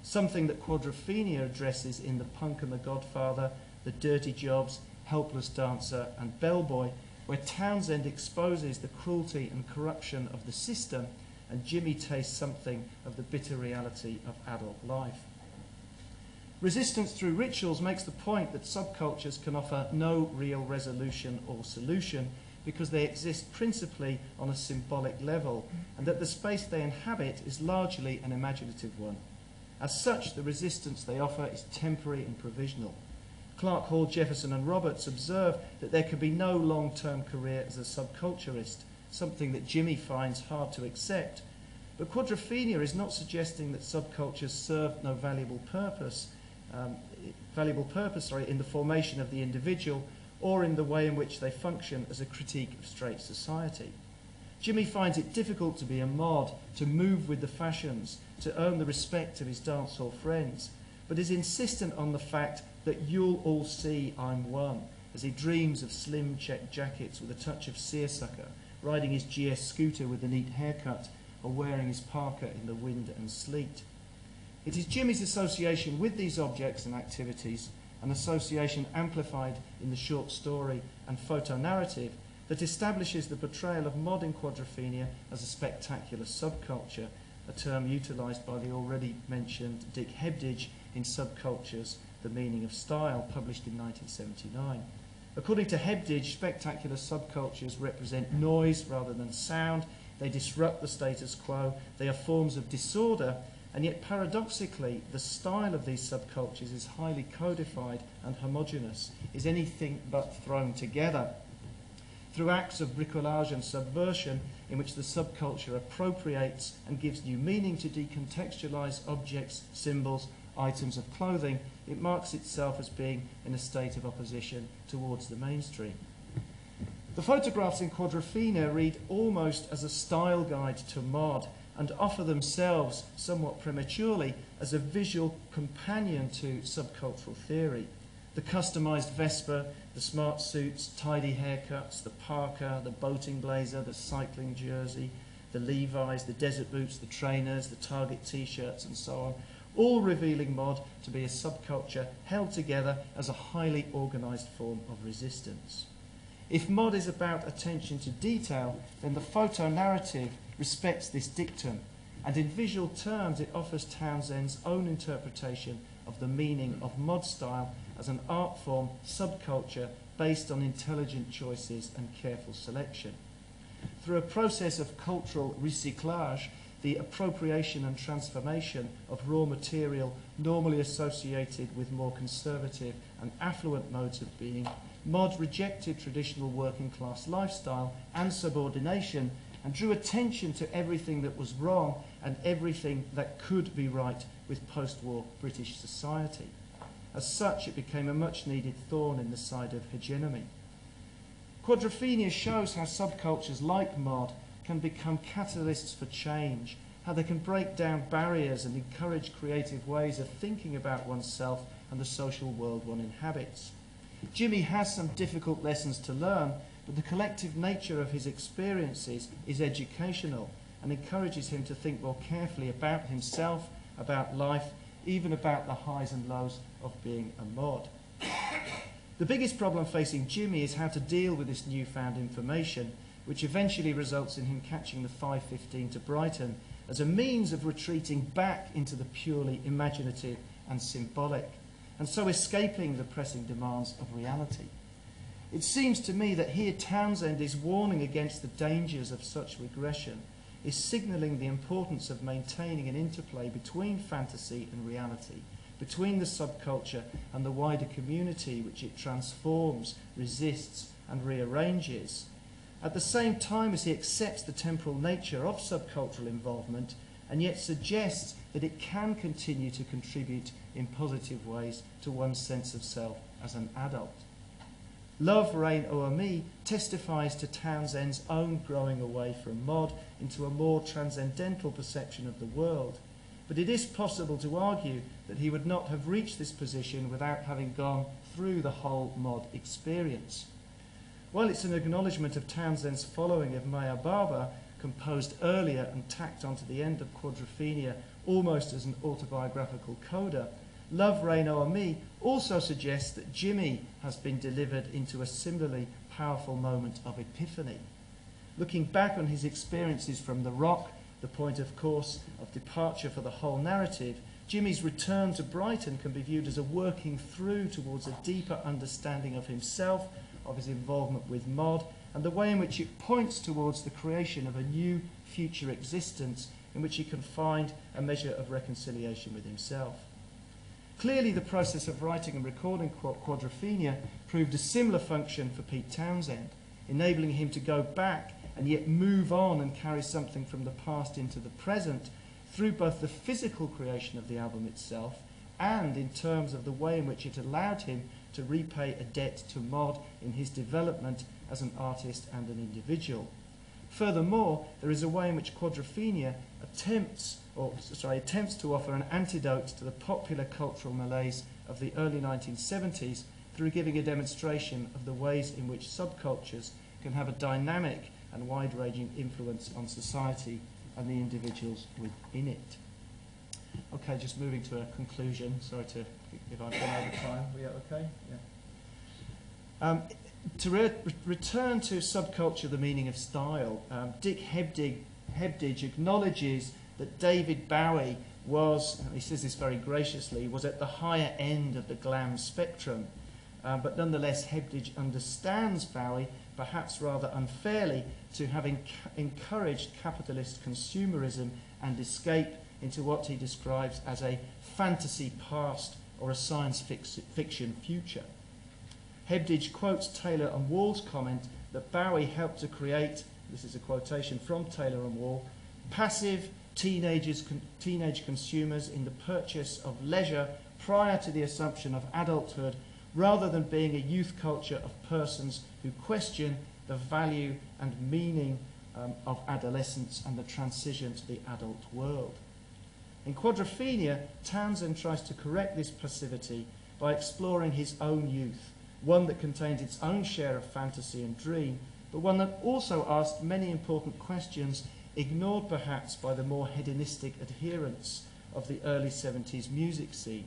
Something that Quadrophenia addresses in The Punk and the Godfather, The Dirty Jobs, Helpless Dancer and Bellboy, where Townshend exposes the cruelty and corruption of the system and Jimmy tastes something of the bitter reality of adult life. Resistance through rituals makes the point that subcultures can offer no real resolution or solution because they exist principally on a symbolic level and that the space they inhabit is largely an imaginative one. As such, the resistance they offer is temporary and provisional. Clarke, Hall, Jefferson and Roberts observe that there can be no long-term career as a subculturist, something that Jimmy finds hard to accept. But Quadrophenia is not suggesting that subcultures serve no valuable purpose in the formation of the individual or in the way in which they function as a critique of straight society. Jimmy finds it difficult to be a mod, to move with the fashions, to earn the respect of his dancehall friends, but is insistent on the fact that you'll all see I'm one, as he dreams of slim check jackets with a touch of seersucker, riding his GS scooter with a neat haircut, or wearing his parka in the wind and sleet. It is Jimmy's association with these objects and activities, an association amplified in the short story and photo-narrative, that establishes the portrayal of modern Quadrophenia as a spectacular subculture, a term utilised by the already mentioned Dick Hebdige in Subcultures, The Meaning of Style, published in 1979. According to Hebdige, spectacular subcultures represent noise rather than sound, they disrupt the status quo, they are forms of disorder, and yet paradoxically, the style of these subcultures is highly codified and homogeneous, is anything but thrown together. Through acts of bricolage and subversion, in which the subculture appropriates and gives new meaning to decontextualize objects, symbols, items of clothing, it marks itself as being in a state of opposition towards the mainstream. The photographs in Quadrophenia read almost as a style guide to mod and offer themselves, somewhat prematurely, as a visual companion to subcultural theory. The customised Vespa, the smart suits, tidy haircuts, the parka, the boating blazer, the cycling jersey, the Levi's, the desert boots, the trainers, the Target t-shirts and so on, all revealing mod to be a subculture held together as a highly organised form of resistance. If mod is about attention to detail, then the photo-narrative respects this dictum, and in visual terms it offers Townshend's own interpretation of the meaning of mod style as an art form subculture based on intelligent choices and careful selection. Through a process of cultural recyclage, the appropriation and transformation of raw material normally associated with more conservative and affluent modes of being, mod rejected traditional working class lifestyle and subordination and drew attention to everything that was wrong and everything that could be right with post-war British society. As such, it became a much-needed thorn in the side of hegemony. Quadrophenia shows how subcultures like mod can become catalysts for change, how they can break down barriers and encourage creative ways of thinking about oneself and the social world one inhabits. Jimmy has some difficult lessons to learn, but the collective nature of his experiences is educational and encourages him to think more carefully about himself, about life, even about the highs and lows of being a mod. The biggest problem facing Jimmy is how to deal with this newfound information, which eventually results in him catching the 5:15 to Brighton as a means of retreating back into the purely imaginative and symbolic, and so escaping the pressing demands of reality. It seems to me that here Townshend is warning against the dangers of such regression, is signalling the importance of maintaining an interplay between fantasy and reality, between the subculture and the wider community which it transforms, resists and rearranges, at the same time as he accepts the temporal nature of subcultural involvement and yet suggests that it can continue to contribute in positive ways to one's sense of self as an adult. Love, Reign O'er Me testifies to Townshend's own growing away from mod into a more transcendental perception of the world. But it is possible to argue that he would not have reached this position without having gone through the whole mod experience. While it's an acknowledgement of Townshend's following of Maya Baba, composed earlier and tacked onto the end of Quadrophenia almost as an autobiographical coda, Love, Reign O'er Me also suggests that Jimmy has been delivered into a similarly powerful moment of epiphany. Looking back on his experiences from the rock, the point, of course, of departure for the whole narrative, Jimmy's return to Brighton can be viewed as a working through towards a deeper understanding of himself, of his involvement with mod, and the way in which it points towards the creation of a new future existence in which he can find a measure of reconciliation with himself. Clearly, the process of writing and recording Quadrophenia proved a similar function for Pete Townshend, enabling him to go back and yet move on and carry something from the past into the present through both the physical creation of the album itself and in terms of the way in which it allowed him to repay a debt to mod in his development as an artist and an individual. Furthermore, there is a way in which Quadrophenia attempts to offer an antidote to the popular cultural malaise of the early 1970s through giving a demonstration of the ways in which subcultures can have a dynamic and wide-ranging influence on society and the individuals within it. Okay, just moving to a conclusion. Sorry if I've gone over time. We are okay? Yeah. To return to subculture, the meaning of style, Dick Hebdige acknowledges that David Bowie was, and he says this very graciously, was at the higher end of the glam spectrum. But nonetheless, Hebdige understands Bowie, perhaps rather unfairly, to have encouraged capitalist consumerism and escape into what he describes as a fantasy past or a science fiction future. Hebdige quotes Taylor and Wall's comment that Bowie helped to create, this is a quotation from Taylor and Wall, passive teenage consumers in the purchase of leisure prior to the assumption of adulthood, rather than being a youth culture of persons who question the value and meaning of adolescence and the transition to the adult world. In Quadrophenia, Townshend tries to correct this passivity by exploring his own youth, one that contains its own share of fantasy and dream, but one that also asked many important questions ignored perhaps by the more hedonistic adherents of the early 70s music scene.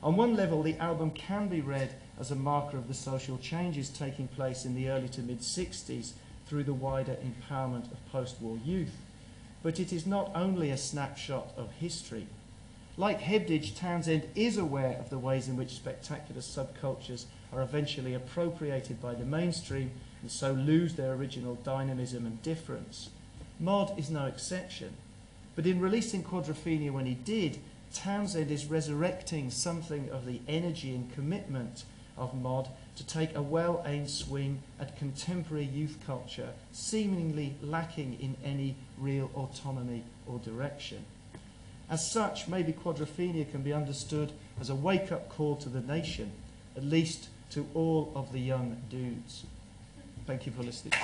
On one level, the album can be read as a marker of the social changes taking place in the early to mid-60s through the wider empowerment of post-war youth. But it is not only a snapshot of history. Like Hebdige, Townshend is aware of the ways in which spectacular subcultures are eventually appropriated by the mainstream and so lose their original dynamism and difference. Mod is no exception. But in releasing Quadrophenia when he did, Townshend is resurrecting something of the energy and commitment of mod to take a well-aimed swing at contemporary youth culture, seemingly lacking in any real autonomy or direction. As such, maybe Quadrophenia can be understood as a wake-up call to the nation, at least to all of the young dudes. Thank you for listening.